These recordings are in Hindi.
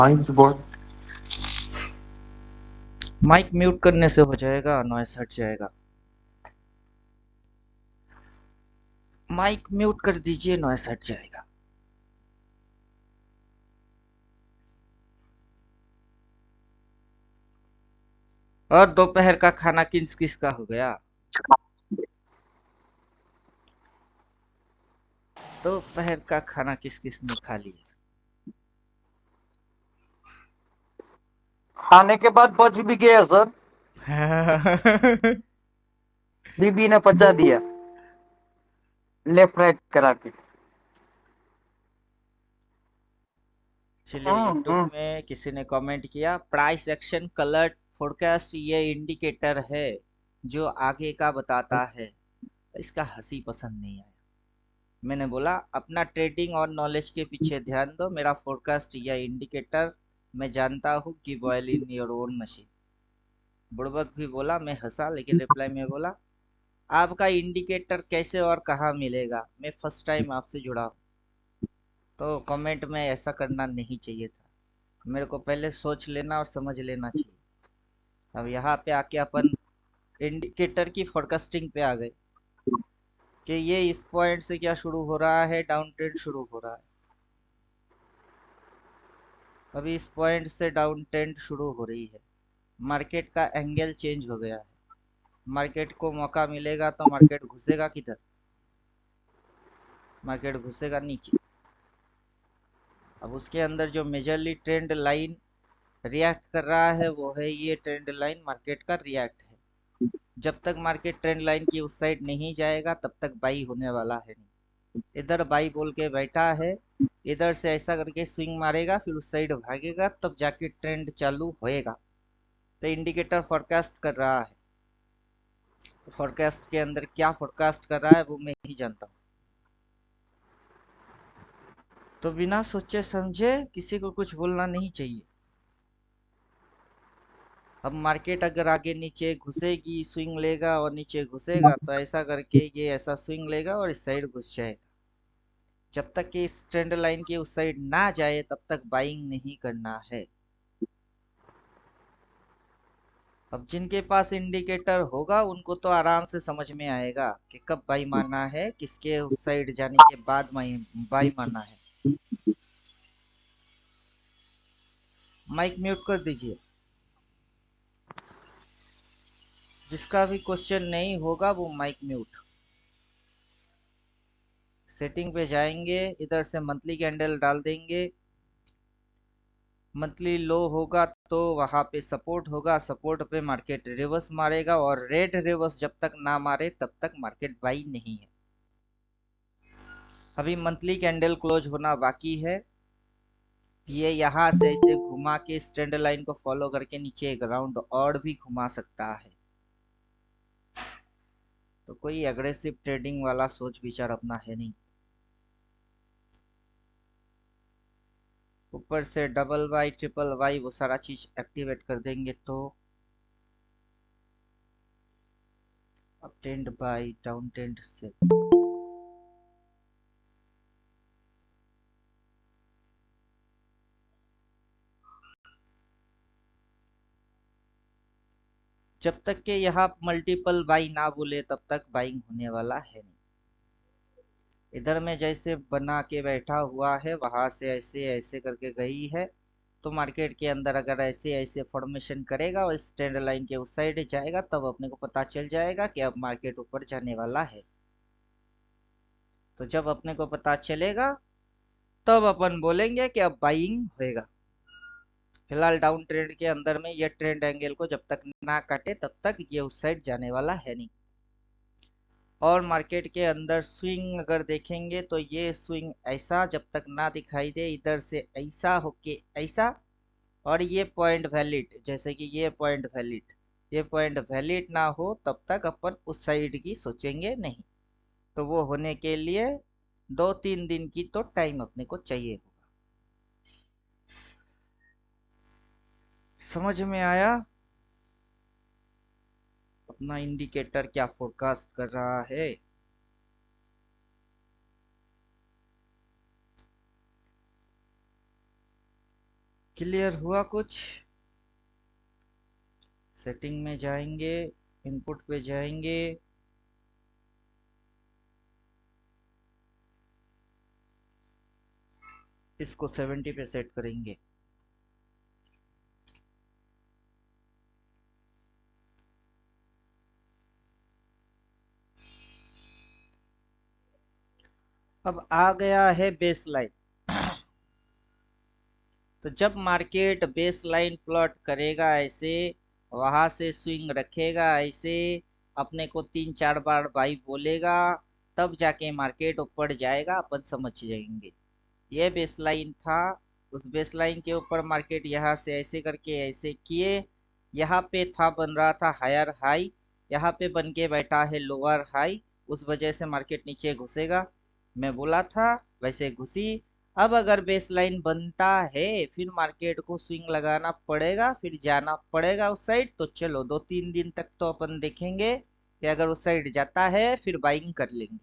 Mine's board. माइक म्यूट करने से हो जाएगा, नॉइस हट जाएगा। माइक म्यूट कर दीजिए, नॉइस हट जाएगा। और दोपहर का खाना किस किस का हो गया? दोपहर का खाना किस किस ने खा लिया? खाने के बाद बच भी गया सर। बीबी ने पचा दिया लेफ्ट राइट करा के। चलिए, यूट्यूब हम्म। में किसी ने कमेंट किया, प्राइस एक्शन कलर्ड फोरकास्ट ये इंडिकेटर है जो आगे का बताता है। इसका हंसी पसंद नहीं आया। मैंने बोला अपना ट्रेडिंग और नॉलेज के पीछे ध्यान दो, मेरा फोरकास्ट या इंडिकेटर मैं जानता हूँ कि boil in your own machine. बुड़बक भी बोला, मैं हंसा लेकिन रिप्लाई में बोला, आपका इंडिकेटर कैसे और कहाँ मिलेगा, मैं फर्स्ट टाइम आपसे जुड़ा हूँ। तो कमेंट में ऐसा करना नहीं चाहिए था, मेरे को पहले सोच लेना और समझ लेना चाहिए। अब यहाँ पे आके अपन इंडिकेटर की फोरकास्टिंग पे आ गए कि ये इस पॉइंट से क्या शुरू हो रहा है, डाउन ट्रेंड शुरू हो रहा है। अभी इस पॉइंट से डाउन ट्रेंड शुरू हो रही है, मार्केट का एंगल चेंज हो गया है। मार्केट को मौका मिलेगा तो मार्केट घुसेगा किधर? मार्केट घुसेगा नीचे। अब उसके अंदर जो मेजरली ट्रेंड लाइन रिएक्ट कर रहा है वो है ये ट्रेंड लाइन, मार्केट का रिएक्ट है। जब तक मार्केट ट्रेंड लाइन की उस साइड नहीं जाएगा तब तक बाई होने वाला है नहीं। इधर बाई बोल के बैठा है, इधर से ऐसा करके स्विंग मारेगा, फिर उस साइड भागेगा, तब जाके ट्रेंड चालू होएगा। तो इंडिकेटर फोरकास्ट कर रहा है। तो फोरकास्ट के अंदर क्या फोरकास्ट कर रहा है वो मैं ही जानता हूँ। तो बिना सोचे समझे किसी को कुछ बोलना नहीं चाहिए। अब मार्केट अगर आगे नीचे घुसेगी, स्विंग लेगा और नीचे घुसेगा, तो ऐसा करके ये ऐसा स्विंग लेगा और इस साइड घुस जाएगा। जब तक कि इस ट्रेंड लाइन के उस साइड ना जाए तब तक बाइंग नहीं करना है। अब जिनके पास इंडिकेटर होगा उनको तो आराम से समझ में आएगा कि कब बाई मारना है, किसके उस साइड जाने के बाद बाई मारना है। माइक म्यूट कर दीजिए। जिसका भी क्वेश्चन नहीं होगा वो माइक म्यूट। सेटिंग पे जाएंगे, इधर से मंथली कैंडल डाल देंगे। मंथली लो होगा तो वहां पे सपोर्ट होगा, सपोर्ट पे मार्केट रिवर्स मारेगा, और रेड रिवर्स जब तक ना मारे तब तक मार्केट बाई नहीं है। अभी मंथली कैंडल क्लोज होना बाकी है। ये यहाँ से ऐसे घुमा के इस ट्रेंड लाइन को फॉलो करके नीचे एक राउंड और भी घुमा सकता है। तो कोई एग्रेसिव ट्रेडिंग वाला सोच विचार अपना है नहीं। ऊपर से डबल वाई ट्रिपल वाई वो सारा चीज एक्टिवेट कर देंगे तो up trend by down trend से। जब तक के यहाँ मल्टीपल बाई ना बोले तब तक बाइंग होने वाला है नहीं। इधर में जैसे बना के बैठा हुआ है, वहां से ऐसे ऐसे करके गई है, तो मार्केट के अंदर अगर ऐसे ऐसे फॉर्मेशन करेगा और इस ट्रेंड लाइन के उस साइड जाएगा तब अपने को पता चल जाएगा कि अब मार्केट ऊपर जाने वाला है। तो जब अपने को पता चलेगा तब अपन बोलेंगे कि अब बाइंग होएगा। फिलहाल डाउन ट्रेंड के अंदर में ये ट्रेंड एंगल को जब तक ना काटे तब तक ये उस साइड जाने वाला है नहीं। और मार्केट के अंदर स्विंग अगर देखेंगे तो ये स्विंग ऐसा जब तक ना दिखाई दे, इधर से ऐसा होके ऐसा, और ये पॉइंट वैलिड, जैसे कि ये पॉइंट वैलिड, ये पॉइंट वैलिड ना हो तब तक अपन उस साइड की सोचेंगे नहीं। तो वो होने के लिए 2-3 दिन की तो टाइम अपने को चाहिए होगा। समझ में आया अपना इंडिकेटर क्या फोरकास्ट कर रहा है? क्लियर हुआ कुछ? सेटिंग में जाएंगे, इनपुट पे जाएंगे, इसको 70 पे सेट करेंगे। अब आ गया है बेस लाइन। तो जब मार्केट बेस लाइन प्लॉट करेगा ऐसे, वहां से स्विंग रखेगा ऐसे, अपने को 3-4 बार बाई बोलेगा, तब जाके मार्केट ऊपर जाएगा, अपन समझ जाएंगे। ये बेस लाइन था। उस बेस लाइन के ऊपर मार्केट यहाँ से ऐसे करके ऐसे किए, यहाँ पे था बन रहा था हायर हाई, यहाँ पे बन के बैठा है लोअर हाई, उस वजह से मार्केट नीचे घुसेगा। मैं बोला था वैसे घुसी। अब अगर बेस लाइन बनता है, फिर मार्केट को स्विंग लगाना पड़ेगा, फिर जाना पड़ेगा उस साइड। तो चलो 2-3 दिन तक तो अपन देखेंगे कि अगर उस साइड जाता है फिर बाइंग कर लेंगे,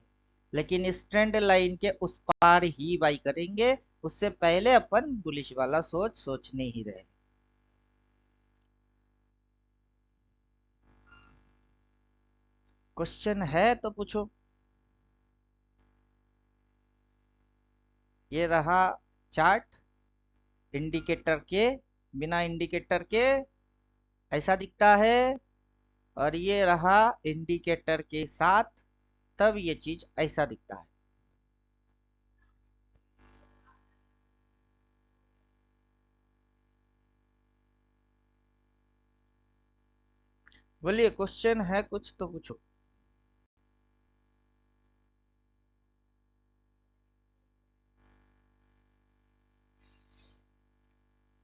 लेकिन इस ट्रेंड लाइन के उस पार ही बाई करेंगे। उससे पहले अपन बुलिश वाला सोचने ही रहे। क्वेश्चन है तो पूछो। ये रहा चार्ट, इंडिकेटर के, बिना इंडिकेटर के ऐसा दिखता है, और ये रहा इंडिकेटर के साथ, तब ये चीज ऐसा दिखता है। बोलिए, क्वेश्चन है कुछ तो पूछो।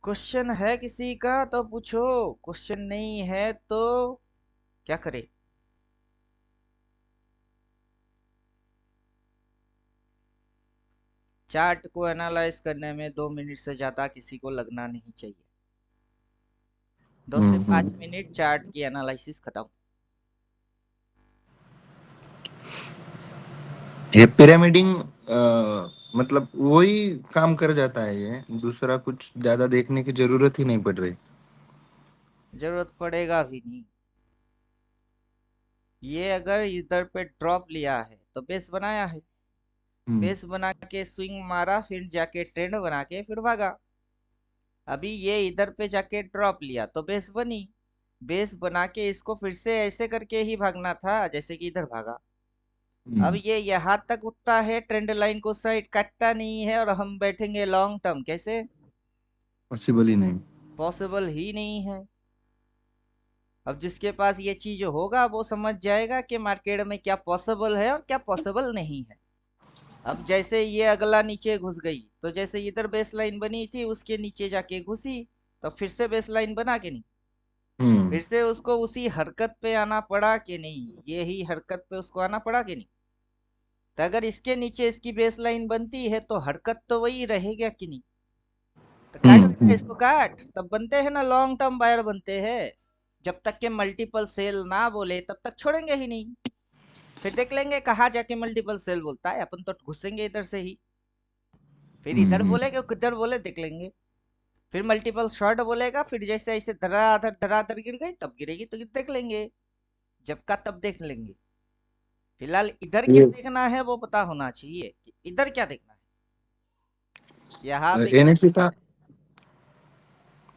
क्वेश्चन है किसी का तो पूछो, क्वेश्चन नहीं है तो क्या करे। चार्ट को एनालाइज करने में 2 मिनट से ज्यादा किसी को लगना नहीं चाहिए। 2 से 5 मिनट चार्ट की एनालिसिस खत्म। ये पिरामिडिंग मतलब वही काम कर जाता है, ये दूसरा कुछ ज्यादा देखने की जरूरत ही नहीं पड़ रही। जरूरत पड़ेगा भी नहीं। ये अगर इधर पे ड्रॉप लिया है तो बेस बनाया है, हम्म। बेस बना के स्विंग मारा, फिर जाके ट्रेंड बना के फिर भागा। अभी ये इधर पे जाके ड्रॉप लिया तो बेस बनी, बेस बना के इसको फिर से ऐसे करके ही भागना था जैसे कि इधर भागा। अब हम्म। ये यहाँ तक उठता है, ट्रेंड लाइन को साइड काटता नहीं है, और हम बैठेंगे लॉन्ग टर्म, कैसे? पॉसिबल ही नहीं। पॉसिबल ही नहीं है। अब जिसके पास ये चीज होगा वो समझ जाएगा कि मार्केट में क्या पॉसिबल है और क्या पॉसिबल नहीं है। अब जैसे ये अगला नीचे घुस गई, तो जैसे इधर बेस लाइन बनी थी उसके नीचे जाके घुसी, तो फिर से बेस लाइन बना के नहीं, हम्म। फिर से उसको उसी हरकत पे आना पड़ा कि नहीं, ये ही हरकत पे उसको आना पड़ा कि नहीं। तो अगर इसके नीचे इसकी बेस लाइन बनती है तो हरकत तो वही रहेगा कि नहीं। तो काट बेटा, हम्म। इसको काट, तब बनते हैं ना लॉन्ग टर्म बायर बनते हैं। जब तक के मल्टीपल सेल ना बोले तब तक छोड़ेंगे ही नहीं। फिर देख लेंगे कहाँ जाके मल्टीपल सेल बोलता है, अपन तो घुसेंगे इधर से ही। फिर इधर हम्म। बोले कि किधर बोले देख लेंगे। फिर मल्टीपल शॉर्ट बोलेगा, फिर जैसे ऐसे धराधर गिर गई तब गिरेगी तो देख लेंगे, जब का तब देख लेंगे। फिलहाल इधर क्या ये देखना है वो पता होना चाहिए कि इधर क्या देखना है, यहाँ पे क्या एनएससी देखना का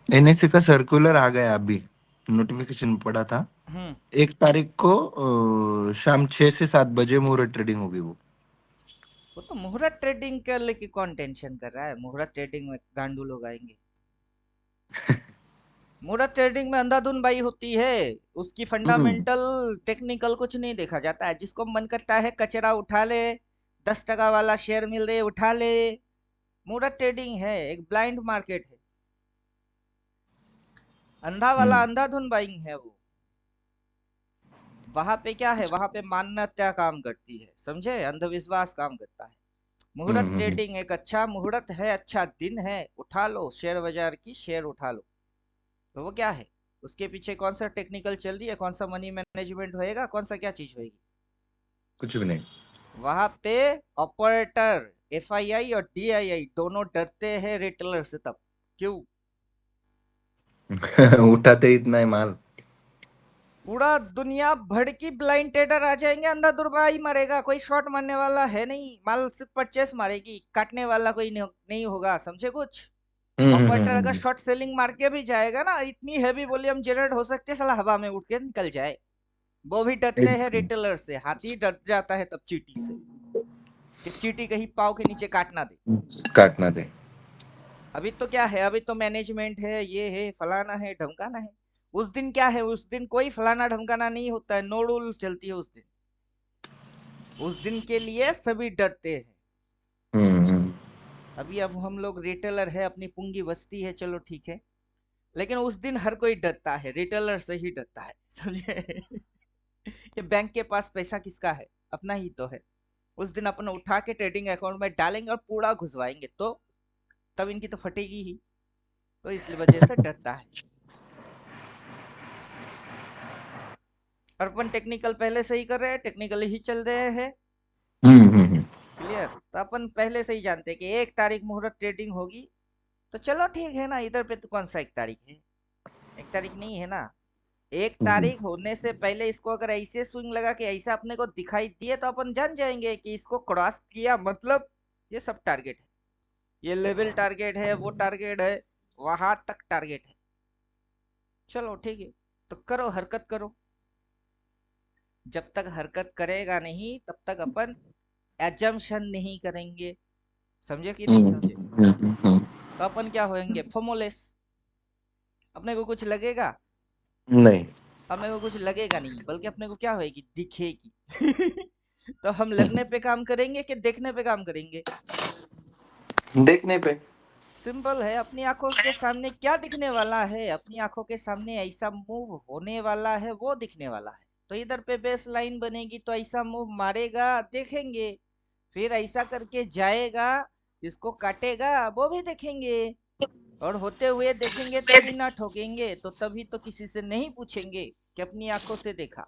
है। एनएससी का सर्कुलर आ गया अभी, नोटिफिकेशन पड़ा था। हम्म। 1 तारीख को शाम 6 से 7 बजे मुहूर्त ट्रेडिंग होगी वो। वो तो मुहूर्त ट्रेडिंग कर ले कि कौन टेंशन कर रहा है, मुहूर्त ट्रेडिंग में गांडू लोग आएंगे। मुहूर्त ट्रेडिंग में अंधाधुन बाई होती है, उसकी हम्म। फंडामेंटल टेक्निकल कुछ नहीं देखा जाता है। जिसको मन करता है कचरा उठा ले, 10 टका वाला शेयर मिल रहे उठा ले। मुहूर्त ट्रेडिंग है, एक ब्लाइंड मार्केट है, अंधा वाला हम्म। अंधाधुन बाइंग है वो। वहां पे क्या है, वहां पे मान्यता काम करती है, समझे, अंधविश्वास काम करता है। मुहूर्त हम्म। ट्रेडिंग एक अच्छा मुहूर्त है, अच्छा दिन है, उठा लो शेयर बाजार की शेयर उठा लो। तो वो क्या है, उसके पीछे कौन सा टेक्निकल चल रही है, कौन सा मनी मैनेजमेंट होएगा, कौन सा क्या चीज होएगी। कुछ भी नहीं। वहां पे ऑपरेटर एफआईआई और डीआईआई दोनों डरते हैं रिटेलर से। तब क्यों? उठाते इतना है माल। पूरा दुनिया भर की ब्लाइंड ट्रेडर आ जाएंगे, अंधाधुंधा ही मारेगा, कोई शॉट मारने वाला है नहीं, माल सिर्फ परचेस मारेगी, काटने वाला कोई नहीं होगा, समझे कुछ। ऑपरेटर अगर हम्म। शॉर्ट सेलिंग मार के भी जाएगा ना, इतनी हैवी वॉल्यूम जनरेट हो सकती है, साला हवा में उड़ के निकल जाए। वो भी डरते हैं एक रिटेलर से, हाथी डर जाता है तब चीटी से, कि चीटी कहीं पाव के नीचे काट ना दे। काटना दे। अभी तो क्या है, अभी तो मैनेजमेंट है, ये है, फलाना है, ढमकाना है। उस दिन क्या है, उस दिन कोई फलाना ढमकाना नहीं होता है, नो रूल चलती है उस दिन। उस दिन के लिए सभी डरते हैं। हम्म। अभी अब हम लोग रिटेलर है, अपनी पूंगी बचती है, चलो ठीक है। लेकिन उस दिन हर कोई डरता है, रिटेलर से ही डरता है, समझे। ये बैंक के पास पैसा किसका है, अपना ही तो है। उस दिन अपन उठा के ट्रेडिंग अकाउंट में डालेंगे और पूरा घुसवाएंगे, तो तब इनकी तो फटेगी ही। तो इसलिए वजह से डरता है। और अपन टेक्निकल पहले से ही कर रहे हैं, टेक्निकली ही चल रहे हैं। हम्म। क्लियर, तो अपन पहले से ही जानते हैं कि 1 तारीख मुहूर्त ट्रेडिंग होगी। तो चलो ठीक है ना, इधर पे तो कौन सा 1 तारीख है, 1 तारीख नहीं है ना। एक जी। तारीख होने से पहले इसको अगर ऐसे स्विंग लगा के ऐसा अपने को दिखाई दिए, तो अपन जान जाएंगे कि इसको क्रॉस किया, मतलब ये सब टारगेट है, ये लेवल टारगेट है, वो टारगेट है, वहां तक टारगेट है। चलो ठीक है, तो करो, हरकत करो। जब तक हरकत करेगा नहीं तब तक अपन एजम्पशन नहीं करेंगे, समझे कि नहीं समझे। हम्म। तो अपन क्या होएंगे, फोमोलेस। अपने को कुछ लगेगा, नहीं। अपने को कुछ लगेगा नहीं, बल्कि अपने को क्या होएगी, दिखेगी। तो हम लगने पे काम करेंगे कि देखने पे काम करेंगे। देखने पे। सिंपल है, अपनी आंखों के सामने क्या दिखने वाला है, अपनी आंखों के सामने ऐसा मूव होने वाला है, वो दिखने वाला है। तो इधर पे बेस लाइन बनेगी, तो ऐसा मूव मारेगा, देखेंगे। फिर ऐसा करके जाएगा, इसको काटेगा, वो भी देखेंगे। और होते हुए देखेंगे तभी ना ठोकेंगे, तो तभी तो किसी से नहीं पूछेंगे कि अपनी आंखों से देखा।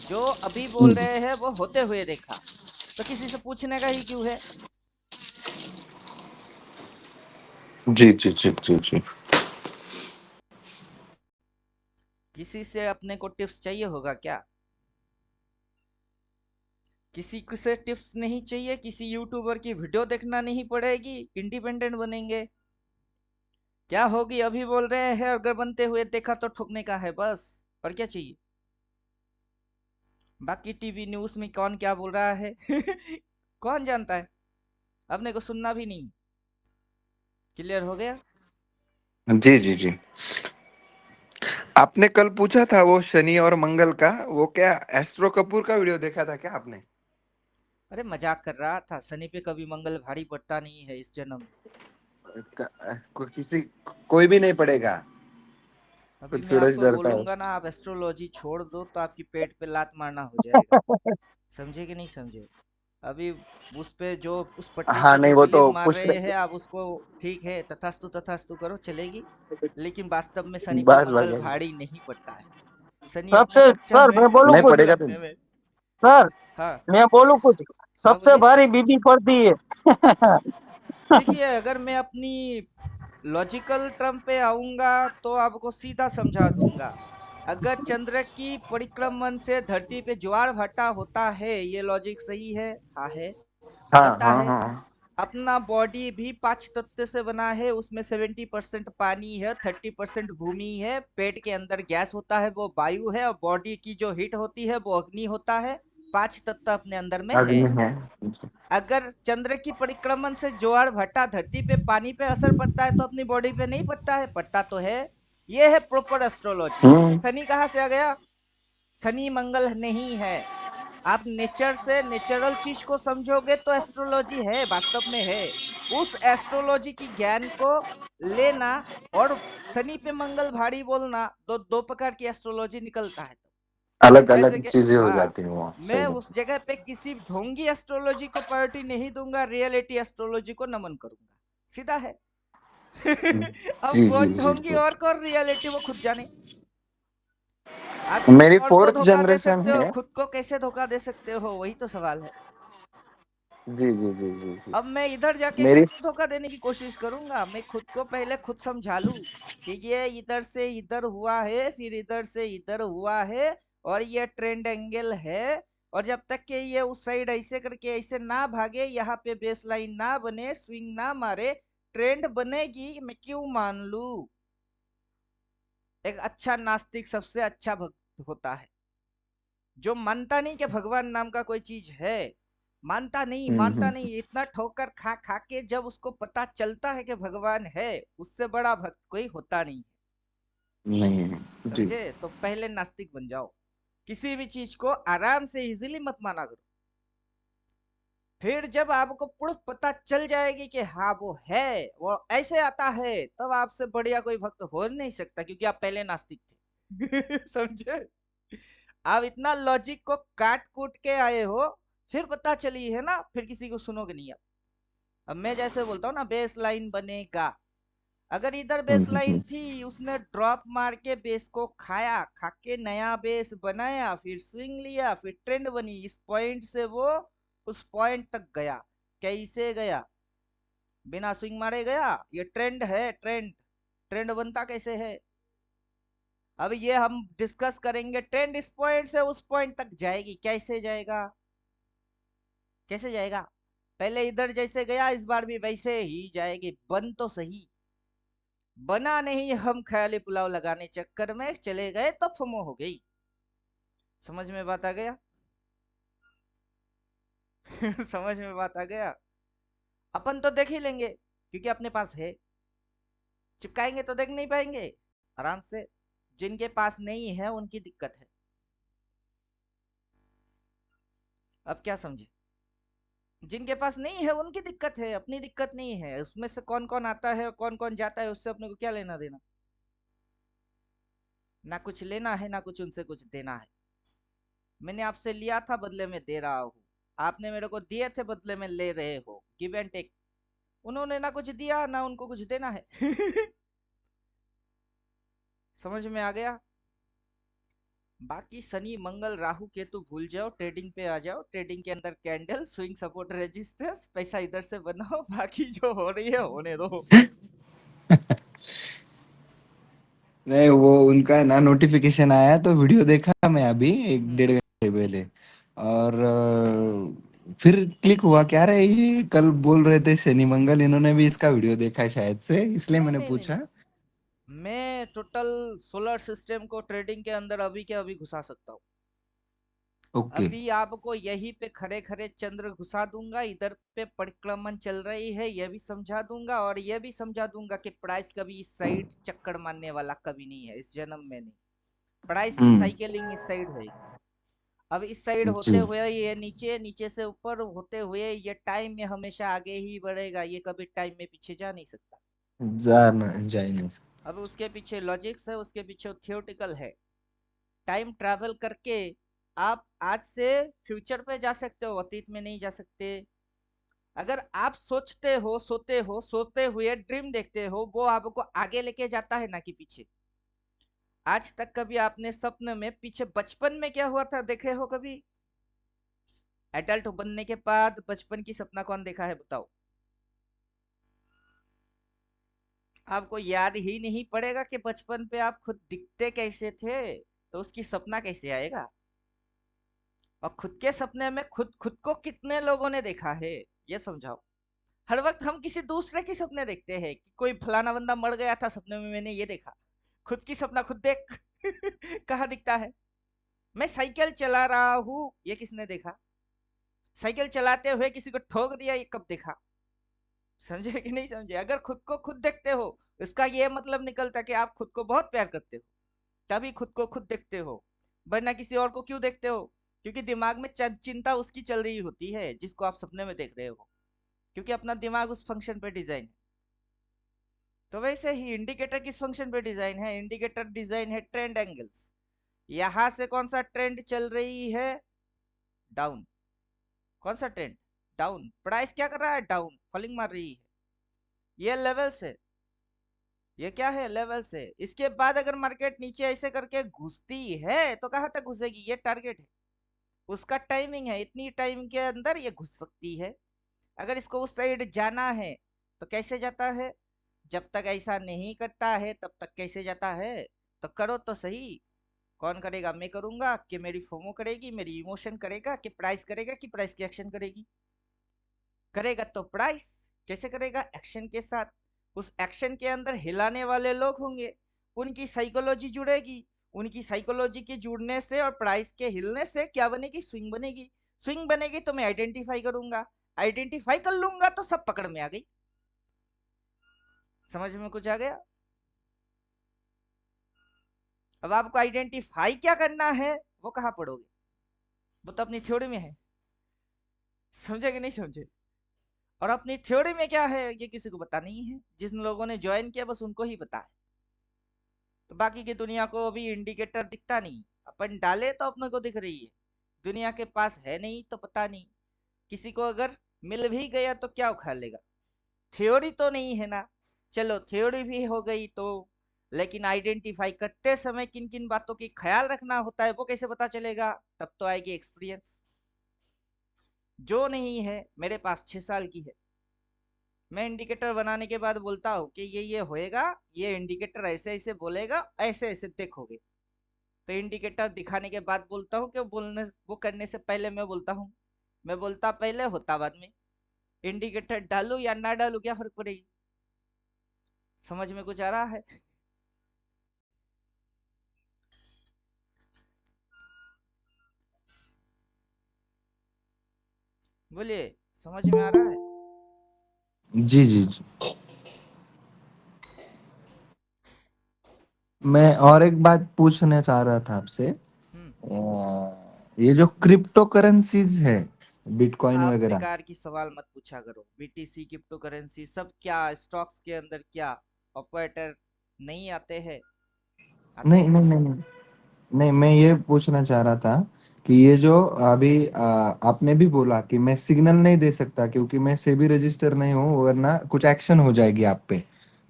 जो अभी बोल रहे हैं वो होते हुए देखा, तो किसी से पूछने का ही क्यों है। जी जी जी जी जी। किसी से अपने को टिप्स चाहिए होगा क्या, किसी को से टिप्स नहीं चाहिए, किसी यूट्यूबर की वीडियो देखना नहीं पड़ेगी, इंडिपेंडेंट बनेंगे। क्या होगी, अभी बोल रहे हैं, अगर बनते हुए देखा तो ठोकने का है बस, और क्या चाहिए। बाकी टीवी न्यूज में कौन क्या बोल रहा है, कौन जानता है, अपने को सुनना भी नहीं। क्लियर हो गया। जी जी जी। आपने कल पूछा था वो शनि और मंगल का, वो क्या एस्ट्रो कपूर का वीडियो देखा था क्या आपने? अरे मजाक कर रहा था, शनि पे कभी मंगल भारी पड़ता नहीं है इस जन्म में। किसी कोई भी नहीं पड़ेगा। अभी कुछ मैं सूरज आपको डरता है। बोलूंगा ना, आप एस्ट्रोलॉजी छोड़ दो तो आपकी पेट पे लात मारना हो जाएगा, समझे कि नहीं समझे। अभी उस पे जो, उस पट्टी हाँ पे नहीं, जो वो बिलीव तो मार पुष्ट। रहे हैं आप उसको, ठीक है, तथास्तु तथास्तु करो, चलेगी। लेकिन वास्तव में शनि पे बस बस मंगल बस। भारी नहीं पड़ता है, शनि अपने सबसे कक्षा सर में मैं बोलूं नहीं कुछ, मंगल पड़ेगा भी। अपने में। सर हाँ मैं बोलूं कुछ, हाँ सबसे बोलिए। भारी बीबी पड़ती है। देखिए, अगर मैं अपनी लॉजिकल टर्म पे आऊंगा तो आपको सीधा समझा दूंगा। अगर चंद्र की परिक्रमण से धरती पे ज्वार भाटा होता है, ये लॉजिक सही है, हाँ है, हाँ होता हाँ है। हाँ। अपना बॉडी भी 5 तत्व से बना है, उसमें 70% पानी है, 30% भूमि है, पेट के अंदर गैस होता है वो वायु है, और बॉडी की जो हीट होती है वो अग्नि होता है। 5 तत्व अपने अंदर में है। अग्नि है। अगर चंद्र की परिक्रमण से ज्वार भट्टा धरती पे पानी पे असर पड़ता है, तो अपनी बॉडी पे नहीं पड़ता है, पड़ता तो है। ये है प्रॉपर एस्ट्रोलॉजी। हम्म। शनि कहाँ से आ गया, शनि मंगल नहीं है। आप नेचर से नेचुरल चीज को समझोगे तो एस्ट्रोलॉजी है, वास्तव में है। उस एस्ट्रोलॉजी की ज्ञान को लेना, और शनि पे मंगल भारी बोलना, दो दो प्रकार की एस्ट्रोलॉजी निकलता है। अलग मैं अलग जगह, चीजें हो हाँ, जाती हैं वो, मैं सही में। उस जगह पे किसी ढोंगी एस्ट्रोलॉजी को प्रायोरिटी नहीं दूंगा, रियलिटी एस्ट्रोलॉजी को नमन करूंगा, सीधा है। अब जी जी कौन जी ढोंगी जी। और कौन रियलिटी, वो खुद जाने। आप किसी मेरी और को फोर्थ धोखा दे जनरेशन सकते हो, है। खुद को कैसे धोखा दे सकते हो, वही तो सवाल है। जी जी जी जी जी। अब मैं इधर जाके मेरी क्यों धोखा देने की कोशिश करूंगा? मैं खुद को पहले खुद समझा लूं कि ये इधर से इधर हुआ है, फिर इधर से इधर हुआ है, और ये ट्रेंड एंगल है। और जब तक कि ये उस साइड ऐसे करके ऐसे ना भागे, यहाँ पे बेस लाइन ना बने, स्विंग ना मारे, ट्रेंड बनेगी, मैं क्यों मान लूं? एक अच्छा नास्तिक सबसे अच्छा भक्त होता है, जो मानता नहीं कि भगवान नाम का कोई चीज है। मानता नहीं, मानता हम्म। नहीं, इतना ठोकर खा खा के जब उसको पता चलता है कि भगवान है, उससे बड़ा भक्त कोई होता नहीं है। नहीं है। जी। समझे? तो पहले नास्तिक बन जाओ। किसी भी चीज को आराम से इजीली मत माना करो। फिर जब आपको पूर्ण पता चल जाएगी कि हाँ वो है, वो ऐसे आता है, तब आपसे बढ़िया कोई भक्त हो नहीं सकता, क्योंकि आप पहले नास्तिक थे। समझे? आप इतना लॉजिक को काट कूट के आए हो, फिर पता चली है ना, फिर किसी को सुनोगे नहीं आप। अब मैं जैसे बोलता हूँ ना, बेस लाइन बनेगा। अगर इधर बेस लाइन हम्म। थी, उसने ड्रॉप मार के बेस को खाया, खा के नया बेस बनाया, फिर स्विंग लिया, फिर ट्रेंड बनी, इस पॉइंट से वो उस पॉइंट तक गया। कैसे गया? बिना स्विंग मारे गया। ये ट्रेंड है, ट्रेंड। ट्रेंड बनता कैसे है? अब ये हम डिस्कस करेंगे। ट्रेंड इस पॉइंट से उस पॉइंट तक जाएगी, कैसे जाएगा? कैसे जाएगा? पहले इधर जैसे गया, इस बार भी वैसे ही जाएगी। बन तो सही। बना नहीं, हम ख्याली पुलाव लगाने चक्कर में चले गए तो फमो हो गई। समझ में बात आ गया? समझ में बात आ गया? अपन तो देख ही लेंगे, क्योंकि अपने पास है। चिपकाएंगे तो देख नहीं पाएंगे आराम से। जिनके पास नहीं है उनकी दिक्कत है। अब क्या समझे? जिनके पास नहीं है उनकी दिक्कत है, अपनी दिक्कत नहीं है। उसमें से कौन कौन आता है और कौन कौन जाता है, उससे अपने को क्या लेना देना? ना कुछ लेना है, ना कुछ उनसे कुछ देना है। मैंने आपसे लिया था, बदले में दे रहा हूँ। आपने मेरे को दिए थे, बदले में ले रहे हो। Give and take. उन्होंने ना कुछ दिया, ना उनको कुछ देना है। समझ में आ गया? बाकी शनि मंगल राहु केतु भूल जाओ, ट्रेडिंग पे आ जाओ। ट्रेडिंग के अंदर कैंडल, स्विंग, सपोर्ट, रेजिस्टेंस, पैसा इधर से बनाओ। बाकी जो हो रही है होने दो। नहीं, वो उनका ना नोटिफिकेशन आया तो वीडियो देखा मैं अभी एक हम्म। 1.5 घंटे पहले। और फिर क्लिक हुआ, क्या रहे ये कल बोल रहे थे शनि मंगल, इन्होंने भी इसका वीडियो देखा है शायद से, इसलिए नहीं मैंने नहीं नहीं पूछा। नहीं, मैं टोटल सोलर सिस्टम को ट्रेडिंग के अंदर अभी के अभी घुसा सकता हूँ। ओके। अभी आपको यहीं पे खड़े खड़े चंद्र घुसा दूंगा। इधर पे परिक्रमण चल रही है, यह भी समझा दूंगा, और यह भी समझा दूंगा कि प्राइस कभी इस साइड चक्कर मारने वाला कभी नहीं है, इस जन्म में नहीं। प्राइस की हम्म। साइकिलिंग इस साइड होगी। अब इस साइड होते जी। हुए ये नीचे, नीचे से ऊपर होते हुए ये टाइम में हमेशा आगे ही बढ़ेगा, ये कभी टाइम में पीछे जा नहीं सकता। जा ही नहीं अब उसके पीछे लॉजिक्स है, उसके पीछे थियोटिकल है। टाइम ट्रैवल करके आप आज से फ्यूचर पे जा सकते हो, अतीत में नहीं जा सकते। अगर आप सोचते हो, सोते हो, सोते हुए ड्रीम देखते हो, वो आपको आगे लेके जाता है ना कि पीछे। आज तक कभी आपने सपने में पीछे बचपन में क्या हुआ था देखे हो कभी? एडल्ट बनने के बाद बचपन की सपना कौन देखा है, बताओ? आपको याद ही नहीं पड़ेगा कि बचपन पे आप खुद दिखते कैसे थे, तो उसकी सपना कैसे आएगा? और खुद के सपने में खुद खुद को कितने लोगों ने देखा है, ये समझाओ। हर वक्त हम किसी दूसरे की सपने देखते हैं कि कोई फलाना बंदा मर गया था सपने में, मैंने ये देखा। खुद की सपना खुद देख। कहाँ दिखता है? मैं साइकिल चला रहा हूँ, ये किसने देखा? साइकिल चलाते हुए किसी को ठोक दिया, ये कब देखा? समझे कि नहीं समझे? अगर खुद को खुद देखते हो, इसका ये मतलब निकलता कि आप खुद को बहुत प्यार करते हो, तभी खुद को खुद देखते हो। वरना किसी और को क्यों देखते हो? क्योंकि दिमाग में चिंता उसकी चल रही होती है जिसको आप सपने में देख रहे हो, क्योंकि अपना दिमाग उस फंक्शन पे डिजाइन है। तो वैसे ही इंडिकेटर किस फंक्शन पे डिजाइन है? इंडिकेटर डिजाइन है ट्रेंड एंगल्स। यहां से कौन सा ट्रेंड चल रही है? डाउन। कौन सा ट्रेंड? डाउन। प्राइस क्या कर रहा है? डाउन, फॉलिंग मार रही है। ये लेवल से, ये क्या है? लेवल से। इसके बाद अगर मार्केट नीचे ऐसे करके घुसती है तो कहां तक घुसेगी? ये टारगेट है, उसका टाइमिंग है, इतनी टाइम के अंदर ये घुस सकती है। अगर इसको उस साइड जाना है तो कैसे जाता है? जब तक ऐसा नहीं करता है तब तक कैसे जाता है? तो करो तो सही। कौन करेगा? मैं करूंगा कि मेरी फोमो करेगी, मेरी इमोशन करेगा कि प्राइस करेगा कि प्राइस की एक्शन करेगी? करेगा तो प्राइस। कैसे करेगा? एक्शन के साथ। उस एक्शन के अंदर हिलाने वाले लोग होंगे, उनकी साइकोलॉजी जुड़ेगी। उनकी साइकोलॉजी के जुड़ने से और प्राइस के हिलने से क्या बनेगी? स्विंग बनेगी। स्विंग बनेगी तो मैं आइडेंटिफाई करूंगा, आइडेंटिफाई कर लूंगा तो सब पकड़ में आ गई। समझ में कुछ आ गया? अब आपको आइडेंटिफाई क्या करना है वो कहाँ पढ़ोगे? वो तो अपनी थ्योरी में है। समझे कि नहीं समझे? और अपनी थ्योरी में क्या है ये किसी को पता नहीं है। जिन लोगों ने ज्वाइन किया बस उनको ही पता है। तो बाकी की दुनिया को अभी इंडिकेटर दिखता नहीं। अपन डाले तो अपने को दिख रही है, दुनिया के पास है नहीं तो पता नहीं। किसी को अगर मिल भी गया तो क्या उखाड़ लेगा? थ्योरी तो नहीं है ना। चलो थ्योरी भी हो गई तो, लेकिन आइडेंटिफाई करते समय किन किन बातों की ख्याल रखना होता है वो कैसे पता चलेगा? तब तो आएगी एक्सपीरियंस। जो नहीं है, मेरे पास 6 साल की है। मैं इंडिकेटर बनाने के बाद बोलता हूँ कि ये होएगा, ये इंडिकेटर ऐसे ऐसे बोलेगा, ऐसे ऐसे देखोगे। तो इंडिकेटर दिखाने के बाद बोलता हूँ कि बोलने वो करने से पहले मैं बोलता हूँ। मैं बोलता पहले होता बाद में। इंडिकेटर डालू या ना डालू क्या फर्क पड़ेगी? समझ में कुछ आ रहा है? बोलिए, समझ में आ रहा है? जी जी जी। मैं और एक बात पूछना चाह रहा था आपसे। हम्म। ये जो क्रिप्टो करेंसीज है, बिटकॉइन आप वगैरह। बेकार की सवाल मत पूछा करो। बीटीसी, क्रिप्टो करेंसी सब क्या स्टॉक्स के अंदर क्या ऑपरेटर नहीं आते हैं? आते नहीं हैं नहीं ना। नहीं नहीं नहीं, मैं ये पूछना चाह रहा था कि ये जो अभी आपने भी बोला कि मैं सिग्नल नहीं दे सकता क्योंकि मैं सेबी रजिस्टर नहीं हूँ, वरना कुछ एक्शन हो जाएगी आप पे।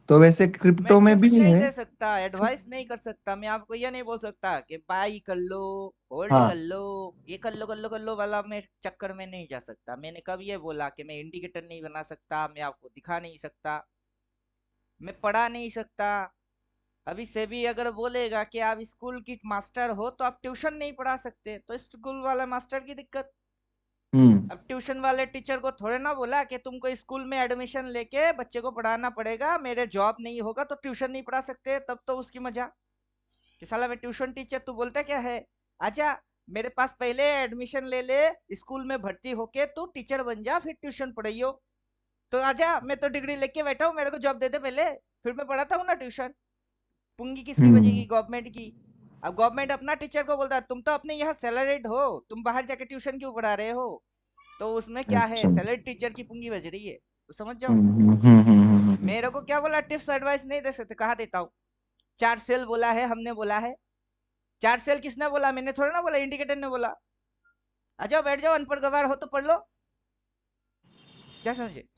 तो वैसे मैं क्रिप्टो में भी टिप्स नहीं है। दे सकता, एडवाइस नहीं कर सकता। मैं आपको ये नहीं बोल सकता कि बाई कर लो, होल्ड कर हाँ। लो, ये कर लो कर लो कर लो वाला मैं चक्कर में नहीं जा सकता। मैंने कब ये बोला कि मैं इंडिकेटर नहीं बना सकता, मैं आपको दिखा नहीं सकता, मैं पढ़ा नहीं सकता? अभी से भी अगर बोलेगा कि आप स्कूल की मास्टर हो तो आप ट्यूशन नहीं पढ़ा सकते, तो स्कूल वाला मास्टर की दिक्कत। हम्म। अब ट्यूशन वाले टीचर को थोड़े ना बोला कि तुमको स्कूल में एडमिशन लेके बच्चे को पढ़ाना पड़ेगा, मेरे जॉब नहीं होगा तो ट्यूशन नहीं पढ़ा सकते। तब तो उसकी मजा कि साला मैं ट्यूशन टीचर, तू बोलता क्या है? आजा मेरे पास पहले एडमिशन ले ले, स्कूल में भर्ती होके तू टीचर बन जा, फिर ट्यूशन पढ़ाइयो। तो आजा, मैं तो डिग्री लेके बैठा हूँ, मेरे को जॉब दे दे पहले, फिर मैं पढ़ाता हूँ ना ट्यूशन। पुंगी किसकी हम्म। बजेगी? गवर्नमेंट की। अब गवर्नमेंट अपना टीचर को बोलता है तुम तो अपने यहाँ सैलरीड हो, तुम बाहर जाके ट्यूशन क्यों पढ़ा रहे हो? तो उसमें क्या है? अच्छा। सैलरी टीचर की पुंगी बज रही है। तो समझ जाओ। हम्म। मेरे को क्या बोला? टिप्स एडवाइस नहीं दे सकते, कहा देता हूँ? चार सेल बोला है, हमने बोला है। चार सेल किसने बोला? मैंने थोड़ा ना बोला, इंडिकेटर ने बोला। आ जाओ बैठ जाओ, अनपढ़ गवार हो तो पढ़ लो। क्या समझे?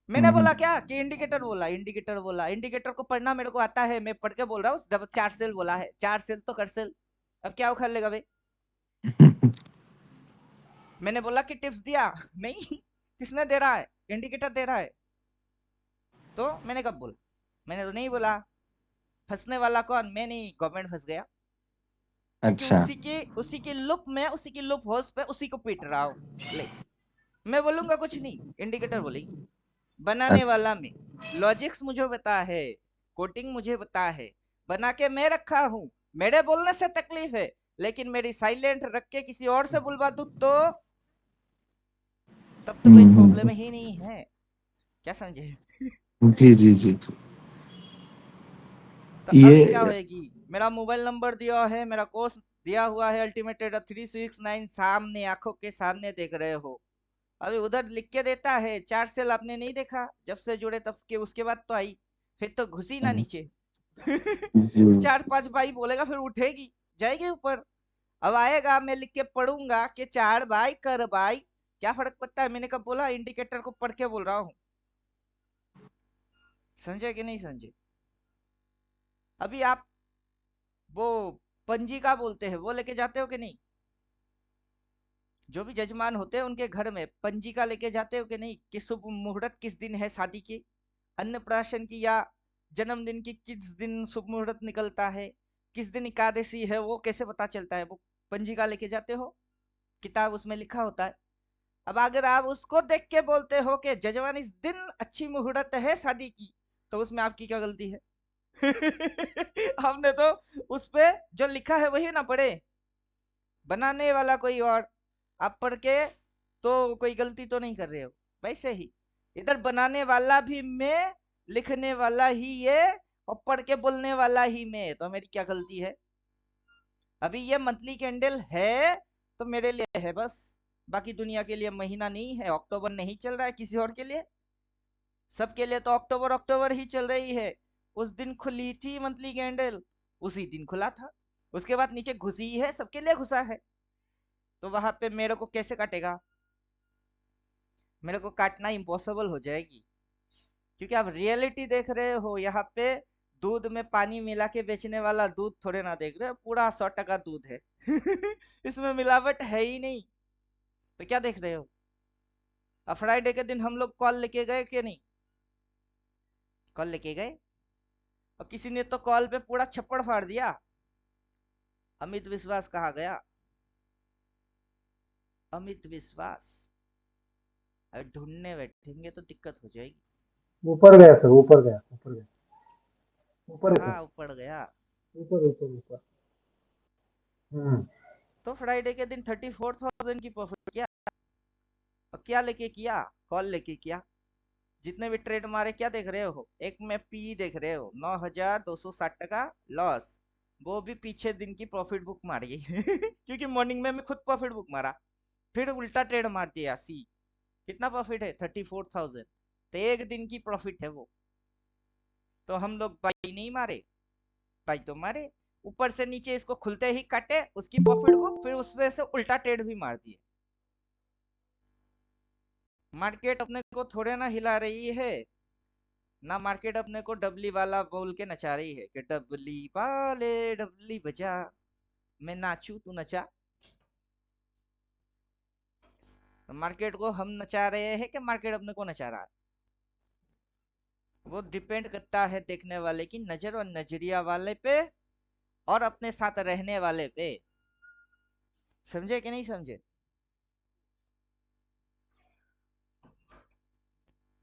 मैंने हम्म। बोला क्या कि इंडिकेटर बोला? इंडिकेटर बोला, इंडिकेटर को पढ़ना मेरे को आता है, मैं पढ़ के बोल रहा हूँ। जब चार सेल बोला है, चार सेल तो कर सेल। अब क्या उखाड़ लेगा भाई? मैंने बोला कि टिप्स दिया? नहीं। किसने दे रहा है? इंडिकेटर दे रहा है। तो मैंने कब बोला? मैंने तो नहीं बोला। फंसने वाला कौन? मैं नहीं, गवर्नमेंट फंस गया। क्योंकि अच्छा। उसी की लुप में, उसी की लुप होल्स पे उसी को पीट रहा हूँ। ले, मैं बोलूंगा कुछ नहीं, इंडिकेटर बोलेगी। बनाने वाला मैं, लॉजिक्स मुझे पता है, कोटिंग मुझे पता है, बना के मैं रखा हूँ। मेरे बोलने से तकलीफ है, लेकिन मेरी साइलेंट रख के किसी और से बुलवा दू तो तब तो कोई प्रॉब्लम हम्म। ही नहीं है। क्या समझे? जी जी जी। तो अभी क्या ये होएगी? मेरा मोबाइल नंबर दिया है, मेरा कोर्स दिया हुआ है, अल्टीमेटेड 369 सामने, आंखों के सामने देख रहे हो। अभी उधर लिख के देता है चार सेल, आपने नहीं देखा जब से जुड़े तब के? उसके बाद तो आई, फिर तो घुसी ना नीचे। जी। चार पांच बाई बोलेगा फिर उठेगी, जाएगी ऊपर। अब आएगा, मैं लिख के पढ़ूंगा कि चार बाई कर बाई, क्या फर्क पड़ता है? मैंने कब बोला? इंडिकेटर को पढ़ के बोल रहा हूँ। समझे कि नहीं समझे? अभी आप वो पंजिका बोलते हैं, वो लेके जाते हो कि नहीं? जो भी जजमान होते हैं उनके घर में पंजिका लेके जाते हो कि नहीं, कि शुभ मुहूर्त किस दिन है शादी की, अन्नप्राशन की, या जन्मदिन की किस दिन शुभ मुहूर्त निकलता है, किस दिन एकादशी है, वो कैसे पता चलता है? वो पंजिका लेके जाते हो, किताब उसमें लिखा होता है। अब अगर आप उसको देख के बोलते हो कि जजमान इस दिन अच्छी मुहूर्त है शादी की, तो उसमें आपकी क्या गलती है? हमने तो उस पे जो लिखा है वही ना पढ़े, बनाने वाला कोई और, आप पढ़ के तो कोई गलती तो नहीं कर रहे हो। वैसे ही इधर बनाने वाला भी मैं, लिखने वाला ही ये, और पढ़ के बोलने वाला ही मैं, तो मेरी क्या गलती है? अभी ये मंथली कैंडल है तो मेरे लिए है बस, बाकी दुनिया के लिए महीना नहीं है, अक्टूबर नहीं चल रहा है किसी और के लिए। सबके लिए तो अक्टूबर अक्टूबर ही चल रही है। उस दिन खुली थी मंथली कैंडल, उसी दिन खुला था, उसके बाद नीचे घुसी है, सबके लिए घुसा है। तो वहां पे मेरे को कैसे काटेगा? मेरे को काटना इम्पॉसिबल हो जाएगी, क्योंकि आप रियलिटी देख रहे हो यहाँ पे। दूध में पानी मिला के बेचने वाला दूध थोड़े ना देख रहे हो, पूरा 100% दूध है। इसमें मिलावट है ही नहीं, तो क्या देख रहे हो? अब फ्राइडे के दिन हम लोग कॉल लेके गए कि नहीं? कॉल लेके गए, और किसी ने तो कॉल पे पूरा छप्पड़ फाड़ दिया। अमित विश्वास कहाँ गया? अमित विश्वास, अब ढूंढने बैठेंगे तो दिक्कत हो जाएगी। ऊपर गया सर, ऊपर गया, ऊपर गया, ऊपर है सर, कहाँ ऊपर गया? ऊपर ऊपर ऊपर। तो फ्राइडे के दिन 34,000 की प्रॉफिट किया, और क्या लेके किया? कॉल लेके किया। जितने भी ट्रेड मारे क्या देख रहे हो? एक में पी देख रहे हो, 9,260 लॉस, वो भी पीछे दिन की प्रॉफिट बुक मारी। क्योंकि मॉर्निंग में मैं खुद प्रॉफिट बुक मारा, फिर उल्टा ट्रेड मार दिया सी। कितना प्रॉफिट है? 34,000। तो एक दिन की प्रॉफिट है वो। तो हम लोग बाई नहीं मारे, बाई तो मारे, ऊपर से नीचे इसको खुलते ही काटे उसकी प्रॉफिट बुक, फिर उसमें से उल्टा ट्रेड भी मार दिए। मार्केट अपने को थोड़े ना हिला रही है ना, मार्केट अपने को डबली वाला बोल के नचा रही है कि डबली वाले डबली बजा, मैं नाचू तू नचा। तो मार्केट को हम नचा रहे हैं कि मार्केट अपने को नचा रहा है? वो डिपेंड करता है देखने वाले की नजर और नजरिया वाले पे, और अपने साथ रहने वाले पे। समझे कि नहीं समझे?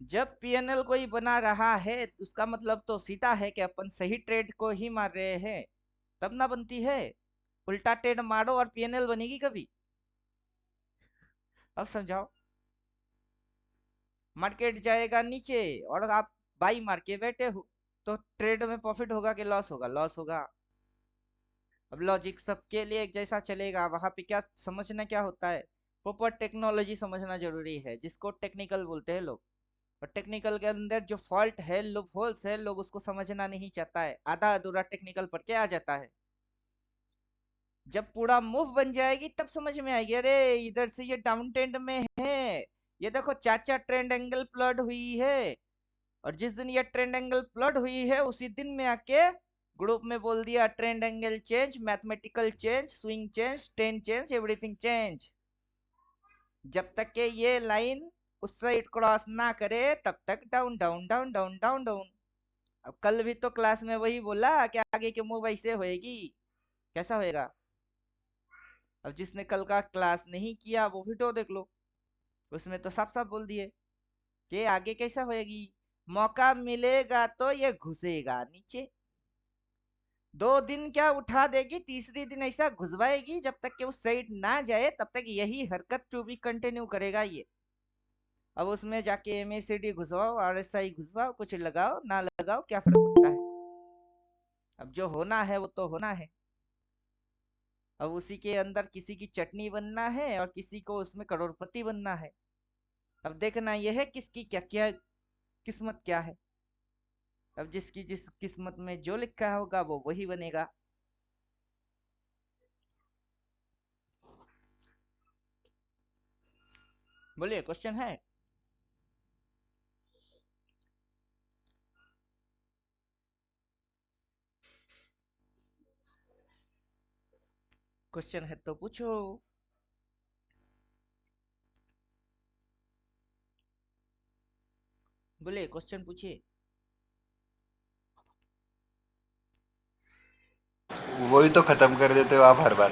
जब पीएनएल कोई बना रहा है उसका मतलब तो सीधा है कि अपन सही ट्रेड को ही मार रहे हैं, तब ना बनती है। उल्टा ट्रेड मारो और पीएनएल बनेगी कभी? अब समझाओ। मार्केट जाएगा नीचे और आप बाई मार के बैठे हो, तो ट्रेड में प्रॉफिट होगा कि लॉस होगा? लॉस होगा। अब लॉजिक सबके लिए एक जैसा चलेगा? वहां पे क्या समझना क्या होता है? प्रॉपर टेक्नोलॉजी समझना जरूरी है, जिसको टेक्निकल बोलते हैं लोग। और टेक्निकल के अंदर जो फॉल्ट है, लूप होल्स है, लोग उसको समझना नहीं चाहता है, आधा अधूरा टेक्निकल पढ़ के आ जाता है। जब पूरा मूव बन जाएगी तब समझ में आएगी, अरे इधर से ये डाउन ट्रेंड में है, ये देखो चाचा ट्रेंड एंगल प्लॉट हुई है, और जिस दिन ये ट्रेंड एंगल प्लॉट हुई है उसी दिन में आके ग्रुप में बोल दिया trend angle change, mathematical change, swing change, trend change, everything change. जब तक के ये लाइन उस साइड क्रॉस ना करे तब तक down down down down down down. अब कल भी तो क्लास में वही बोला कि आगे की मूव ऐसे होएगी। कैसा होएगा? अब जिसने कल का क्लास नहीं किया वो वीडियो देख लो, उसमें तो साफ साफ बोल दिए कि आगे कैसा होएगी। मौका मिलेगा तो ये घुसेगा नीचे, 2 दिन क्या उठा देगी, तीसरी दिन ऐसा घुसवाएगी जब तक कि उस साइड ना जाए तब तक यही हरकत टू बी कंटिन्यू करेगा ये। अब उसमें जाके एमएसीडी घुसवाओ, आरएसआई घुसवाओ, कुछ लगाओ ना लगाओ, क्या फर्क पड़ता है? अब जो होना है वो तो होना है। अब उसी के अंदर किसी की चटनी बनना है और किसी को उसमें करोड़पति बनना है। अब देखना यह है किसकी क्या क्या किस्मत क्या है। अब जिसकी जिस किस्मत में जो लिखा होगा वो वही बनेगा। बोलिए, क्वेश्चन है? क्वेश्चन है तो पूछो। बोलिए, क्वेश्चन पूछिए। वही तो खत्म कर देते हो आप हर बार।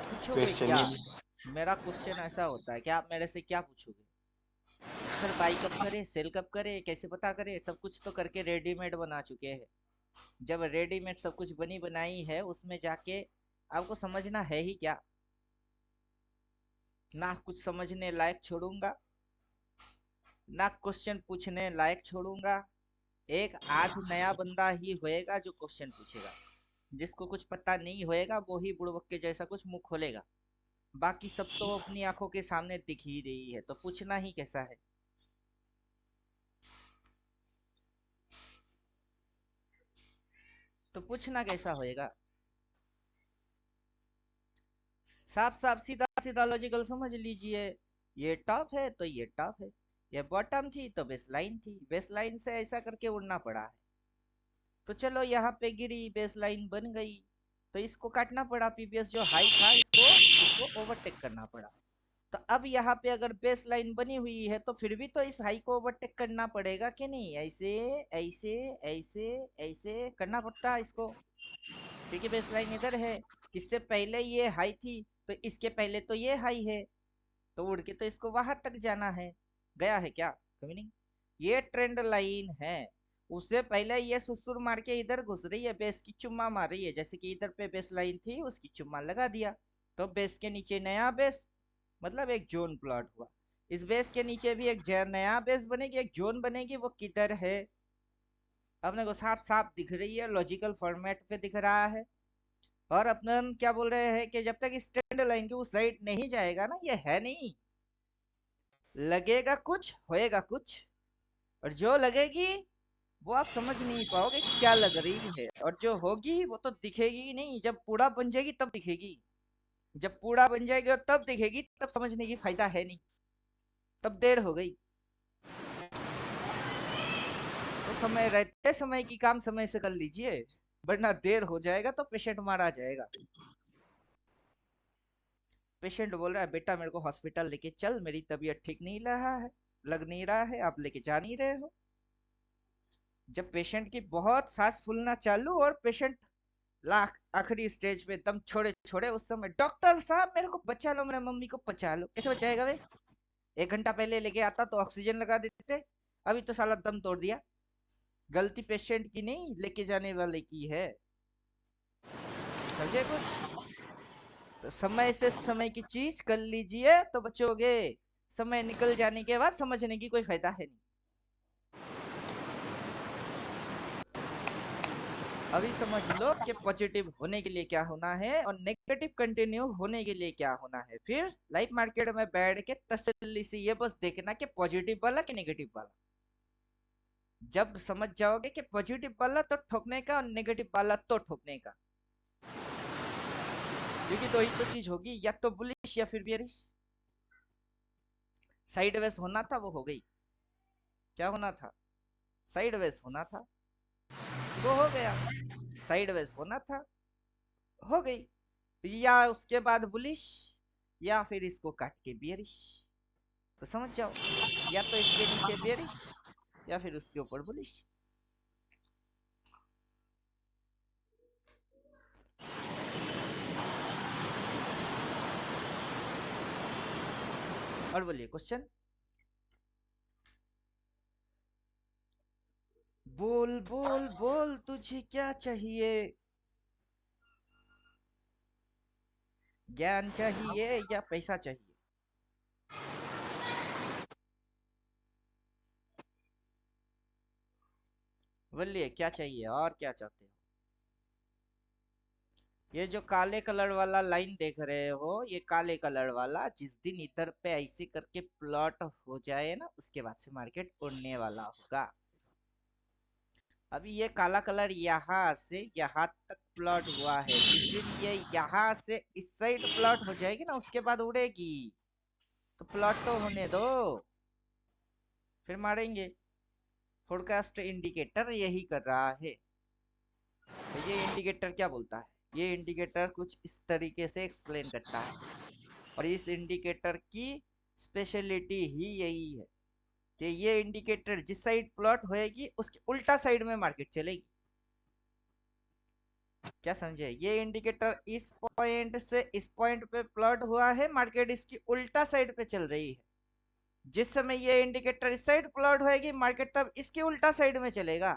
पूछोगे क्वेश्चन क्या? ही। मेरा क्वेश्चन ऐसा होता है कि आप मेरे से क्या पूछोगे? सर बाई कब करे, सेल कब करे, कैसे पता करे, सब कुछ तो करके रेडीमेड बना चुके हैं। जब रेडीमेड सब कुछ बनी बनाई है, उसमें जाके आपको समझना है ही क्या? ना कुछ समझने लायक छोड़ूंगा, ना क्वेश्चन पूछने लायक छोड़ूंगा। एक आज नया बंदा ही होएगा जो क्वेश्चन पूछेगा। जिसको कुछ पता नहीं होएगा वो ही बुड़बक के जैसा कुछ मुंह खोलेगा। बाकी सब तो अपनी आंखों के सामने दिख ही रही है, तो पूछना ही कैसा है? तो पूछना कैसा होएगा? साफ साफ सीधा सीधा लॉजिकल समझ लीजिए। ये टॉप है तो ये टॉप है, ये बॉटम थी तो बेस लाइन थी, बेस लाइन से ऐसा करके उड़ना पड़ा है। तो चलो यहाँ पे गिरी, बेस लाइन बन गई, तो इसको काटना पड़ा। पीबीएस जो हाई था, इसको इसको ओवरटेक करना पड़ा। तो अब यहाँ पे अगर बेस लाइन बनी हुई है तो फिर भी तो इस हाई को ओवरटेक करना पड़ेगा कि नहीं? ऐसे ऐसे ऐसे ऐसे करना पड़ता है इसको, क्योंकि बेस लाइन इधर है। इससे पहले ये हाई थी, तो इसके पहले तो ये हाई है, तो उड़ के तो इसको वहां तक जाना है। गया है क्या? कभी नहीं। ये ट्रेंड लाइन है। उससे पहले ये सुसुर मार के इधर घुस रही है, बेस की चुम्मा मार रही है। जैसे कि इधर पे बेस लाइन थी, उसकी चुम्मा लगा दिया, तो बेस के नीचे नया बेस, मतलब एक जोन प्लॉट हुआ। इस बेस के नीचे भी एक नया बेस बनेगी, एक जोन बनेगी। वो किधर है? अपने को साफ साफ दिख रही है, लॉजिकल फॉर्मेट पे दिख रहा है। और अपन क्या बोल रहे हैं कि जब तक इस ट्रेंड लाइन की उस साइड नहीं जाएगा ना, ये है नहीं। लगेगा कुछ, होएगा कुछ। और जो लगेगी वो आप समझ नहीं पाओगे कि क्या लग रही है, और जो होगी वो तो दिखेगी ही नहीं। जब पूरा बन जाएगी तब दिखेगी। जब पूरा बन जाएगी और तब दिखेगी, तब समझने की फायदा है नहीं, तब देर हो गई। तो समय रहते समय की काम समय से कर लीजिए, वरना देर हो जाएगा तो पेशेंट मारा जाएगा। पेशेंट बोल रहा है, बेटा मेरे को हॉस्पिटल लेके चल, मेरी तबीयत ठीक नहीं रहा है, लग नहीं रहा है, आप लेके जा नहीं रहे हो। जब पेशेंट की बहुत सांस फूलना चालू और पेशेंट लाख आखिरी स्टेज पे दम छोड़े छोड़े, उस समय डॉक्टर साहब मेरे को बचा लो, मेरे मम्मी को बचा लो। कैसे बचाएगा वे? 1 घंटा पहले लेके आता तो ऑक्सीजन लगा देते, अभी तो साला दम तोड़ दिया। गलती पेशेंट की नहीं, लेके जाने वाले की है। समझे कुछ? तो समय से समय की चीज कर लीजिए तो बचोगे। समय निकल जाने के बाद समझने की कोई फायदा है नहीं। अभी समझ लो कि पॉजिटिव होने के लिए क्या होना है और नेगेटिव कंटिन्यू होने के लिए क्या होना है। फिर लाइफ मार्केट में बैठ के तसल्ली से ये बस देखना कि पॉजिटिव वाला कि नेगेटिव वाला। जब समझ जाओगे कि पॉजिटिव वाला तो ठोकने का और नेगेटिव वाला तो ठोकने का, क्योंकि दो ही तो चीज होगी, या तो बुलिश या फिर बियरिश। साइड वेज होना था, वो हो गई। क्या होना था? साइड वेज होना था, वो हो गया। साइड वेज होना था, हो गई। या उसके बाद बुलिश, या फिर इसको काट के बियरिश। तो समझ जाओ, या तो इसके नीचे बेरिश, या फिर उसके ऊपर बुलिश। और बोलिए क्वेश्चन। बोल बोल बोल, तुझे क्या चाहिए? ज्ञान चाहिए या पैसा चाहिए? बोलिए क्या चाहिए और क्या चाहते हो? ये जो काले कलर वाला लाइन देख रहे हो, ये काले कलर वाला जिस दिन इधर पे ऐसे करके प्लॉट हो जाए ना, उसके बाद से मार्केट उड़ने वाला होगा। अभी ये काला कलर यहाँ से यहाँ तक प्लॉट हुआ है, जिस दिन ये यहाँ से इस साइड प्लॉट हो जाएगी ना, उसके बाद उड़ेगी। तो प्लॉट तो होने दो, फिर मारेंगे। फोरकास्ट इंडिकेटर यही कर रहा है। तो ये इंडिकेटर क्या बोलता है? ये इंडिकेटर कुछ इस तरीके से एक्सप्लेन करता है, और इस इंडिकेटर की स्पेशलिटी ही यही है कि ये इंडिकेटर जिस साइड प्लॉट होएगी उसके उल्टा साइड में मार्केट चलेगी। क्या समझे? ये इंडिकेटर इस पॉइंट से इस पॉइंट पे प्लॉट हुआ है, मार्केट इसकी उल्टा साइड पे चल रही है। जिस समय ये इंडिकेटर इस साइड प्लॉट होएगी, मार्केट तब इसके उल्टा साइड में चलेगा।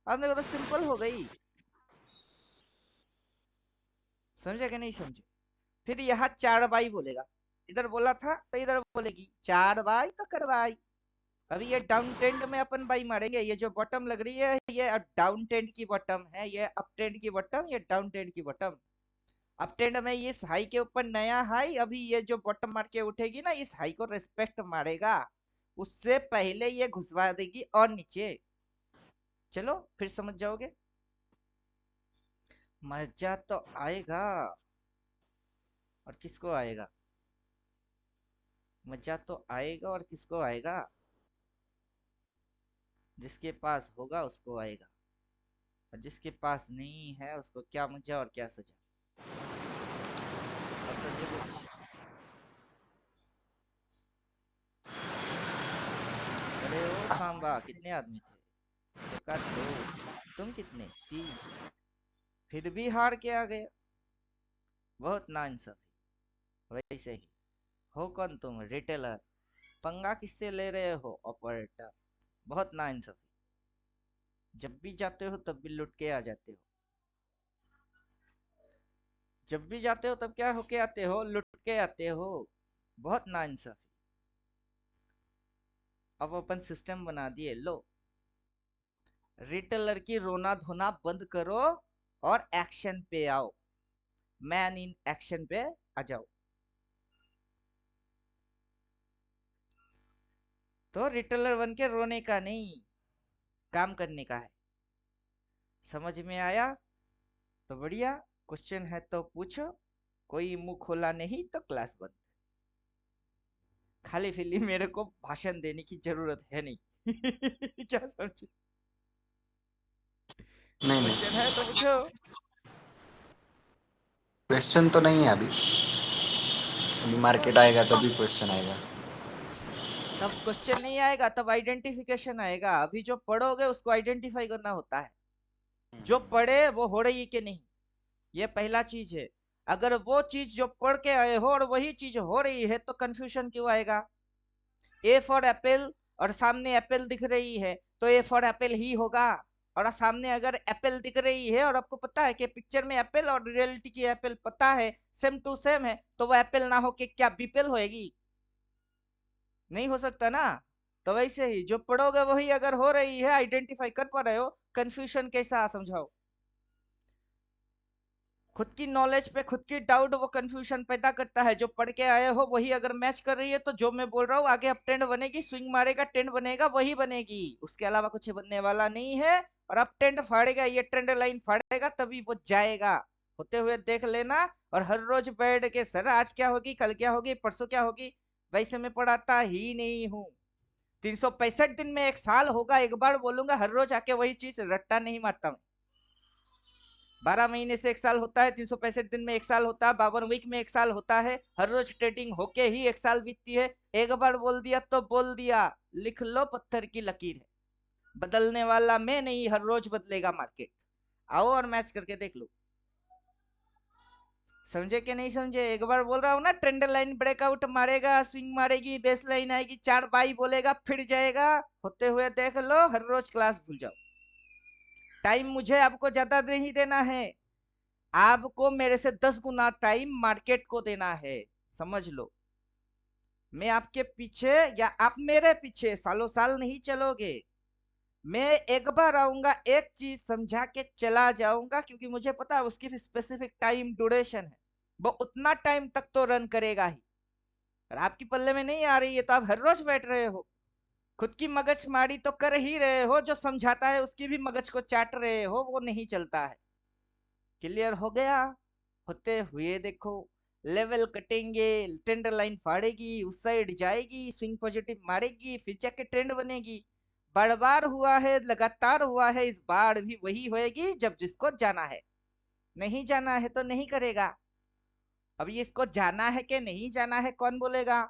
अब देखो तो सिंपल हो गई। समझे कि नहीं समझे? फिर यहाँ 4 बाई बोलेगा, इधर बोला था तो इधर बोलेगी 4 बाई तो करवाई। अभी ये डाउन ट्रेंड में अपन बाई मारेंगे। ये जो बॉटम लग रही है ये डाउन ट्रेंड की बॉटम है, ये अप ट्रेंड की बॉटम, ये डाउन ट्रेंड की बॉटम। अप ट्रेंड में इस हाई के ऊपर नया हाई, अभी ये जो बॉटम मार के उठेगी ना, इस हाई को रेस्पेक्ट मारेगा, उससे पहले ये घुसवा देगी और नीचे। चलो फिर समझ जाओगे। मजा तो आएगा। और किसको आएगा? मजा तो आएगा और किसको आएगा? जिसके पास होगा उसको आएगा, और जिसके पास नहीं है उसको क्या मजा और क्या सजा। अब तो देखो, अरे ओ सांबा कितने आदमी थे? एक आध दो। तुम कितने? 3। फिर भी हार के आ गए। बहुत नाइंसाफी। वैसे ही हो कौन तुम? रिटेलर। पंगा किससे ले रहे हो? ऑपरेटर। बहुत नाइंसाफी। जब भी जाते हो तब भी लुट के आ जाते हो। जब भी जाते हो तब क्या होके आते हो? लुट के आते हो। बहुत नाइंसाफी। अब अपन सिस्टम बना दिए। लो, रिटेलर की रोना धोना बंद करो और एक्शन पे आओ। मैन इन एक्शन पे आ जाओ। तो रिटेलर बन के रोने का नहीं, काम करने का है। समझ में आया? तो बढ़िया। क्वेश्चन है तो पूछो। कोई मुंह खोला नहीं तो क्लास बंद। खाली फिली मेरे को भाषण देने की जरूरत है नहीं। क्या समझे? नहीं नहीं, क्वेश्चन है तो पूछो। क्वेश्चन तो नहीं है अभी। अभी मार्केट आएगा तभी क्वेश्चन आएगा। तब क्वेश्चन नहीं आएगा, तब आइडेंटिफिकेशन आएगा। अभी जो पढ़ोगे उसको आइडेंटिफाई करना होता है। जो पढ़े वो हो रही है कि नहीं, ये पहला चीज है। अगर वो चीज जो पढ़ के आए हो और वही चीज हो रही है तो कंफ्यूजन क्यों आएगा? ए फॉर एप्पल और सामने एप्पल दिख रही है तो ए फॉर एप्पल ही होगा। और सामने अगर एप्पल दिख रही है और आपको पता है कि पिक्चर में एप्पल और रियलिटी की एप्पल पता है सेम टू सेम है, तो वो एप्पल ना हो के क्या बीपल होएगी? नहीं हो सकता ना। तो वैसे ही जो पढ़ोगे वही अगर हो रही है, आइडेंटिफाई कर पा रहे हो, कंफ्यूजन कैसा समझाओ? खुद की नॉलेज पे खुद की डाउट वो कंफ्यूजन पैदा करता है। जो पढ़ के आए हो वही अगर मैच कर रही है तो जो मैं बोल रहा हूँ आगे अब ट्रेंड बनेगी, स्विंग मारेगा, ट्रेंड बनेगा, वही बनेगी, उसके अलावा कुछ बनने वाला नहीं है। और अब ट्रेंड फाड़ेगा, ये ट्रेंड लाइन फाड़ेगा तभी वो जाएगा। होते हुए देख लेना। और हर रोज बैठ के सर आज क्या होगी, कल क्या होगी, परसों क्या होगी, वैसे मैं पढ़ाता ही नहीं हूँ। 365 दिन में एक साल होगा, एक बार बोलूंगा, हर रोज आके वही चीज रट्टा नहीं मारता मैं। 12 महीने से एक साल होता है, 365 दिन में एक साल होता है, 52 वीक में एक साल होता है। हर रोज ट्रेडिंग होके ही एक साल बीतती है। एक बार बोल दिया तो बोल दिया। लिख लो, पत्थर की लकीर है। बदलने वाला मैं नहीं, हर रोज बदलेगा मार्केट। आओ और मैच करके देख लो। समझे कि नहीं समझे? एक बार बोल रहा हूँ ना, ट्रेंड लाइन ब्रेकआउट मारेगा, स्विंग मारेगी, बेस लाइन आएगी, 4 बाई बोलेगा, फिर जाएगा। होते हुए देख लो, हर रोज क्लास भूल जाओ। टाइम मुझे आपको ज्यादा नहीं देना है, आपको मेरे से 10 गुना टाइम मार्केट को देना है। समझ लो। मैं आपके पीछे या आप मेरे पीछे सालों साल नहीं चलोगे। मैं एक बार आऊंगा, एक चीज समझा के चला जाऊंगा, क्योंकि मुझे पता है उसकी भी स्पेसिफिक टाइम ड्यूरेशन है। वो उतना टाइम तक तो रन करेगा ही। और आपकी पल्ले में नहीं आ रही है तो आप हर रोज बैठ रहे हो, खुद की मगज मारी तो कर ही रहे हो, जो समझाता है उसकी भी मगज को चाट रहे हो, वो नहीं चलता है। क्लियर हो गया? होते हुए देखो, लेवल कटेंगे, ट्रेंड लाइन फाड़ेगी, उस साइड जाएगी, स्विंग पॉजिटिव मारेगी, फिर जाके ट्रेंड बनेगी। बार बार हुआ है, लगातार हुआ है, इस बार भी वही होएगी जब जिसको जाना है। नहीं जाना है तो नहीं करेगा। अब ये इसको जाना है कि नहीं जाना है कौन बोलेगा?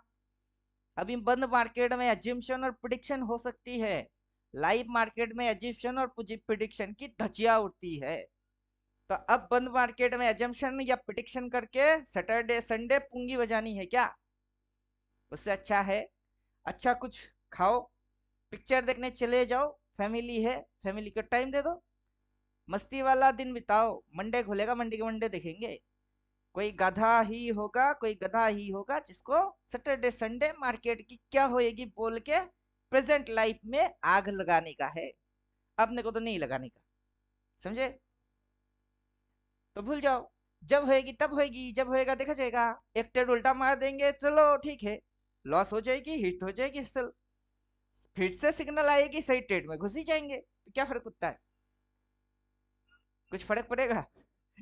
अभी बंद मार्केट में एज्यूम्पशन और प्रिडिक्शन हो सकती है, लाइव मार्केट में एज्यूम्पशन और प्रिडिक्शन की धज्जियां उड़ती है। तो अब बंद मार्केट में एजम्पशन या प्रिडिक्शन करके सैटरडे संडे पूंगी बजानी है क्या? उससे अच्छा है अच्छा कुछ खाओ, पिक्चर देखने चले जाओ, फैमिली है, फैमिली को टाइम दे दो, मस्ती वाला दिन बिताओ। मंडे खुलेगा, मंडे के मंडे देखेंगे। कोई गधा ही होगा जिसको सैटरडे संडे मार्केट की क्या होएगी बोल के प्रेजेंट लाइफ में आग लगाने का है, अपने को तो नहीं लगाने का, समझे? तो भूल जाओ, जब होएगी तब होएगी, जब होएगा देखा जाएगा। एक ट्रेड उल्टा मार देंगे, चलो ठीक है, लॉस हो जाएगी, हिट हो जाएगी, चल फिर से सिग्नल आएगी, सही ट्रेड में घुस ही जाएंगे, तो क्या फर्क पड़ता है? कुछ फर्क पड़ेगा?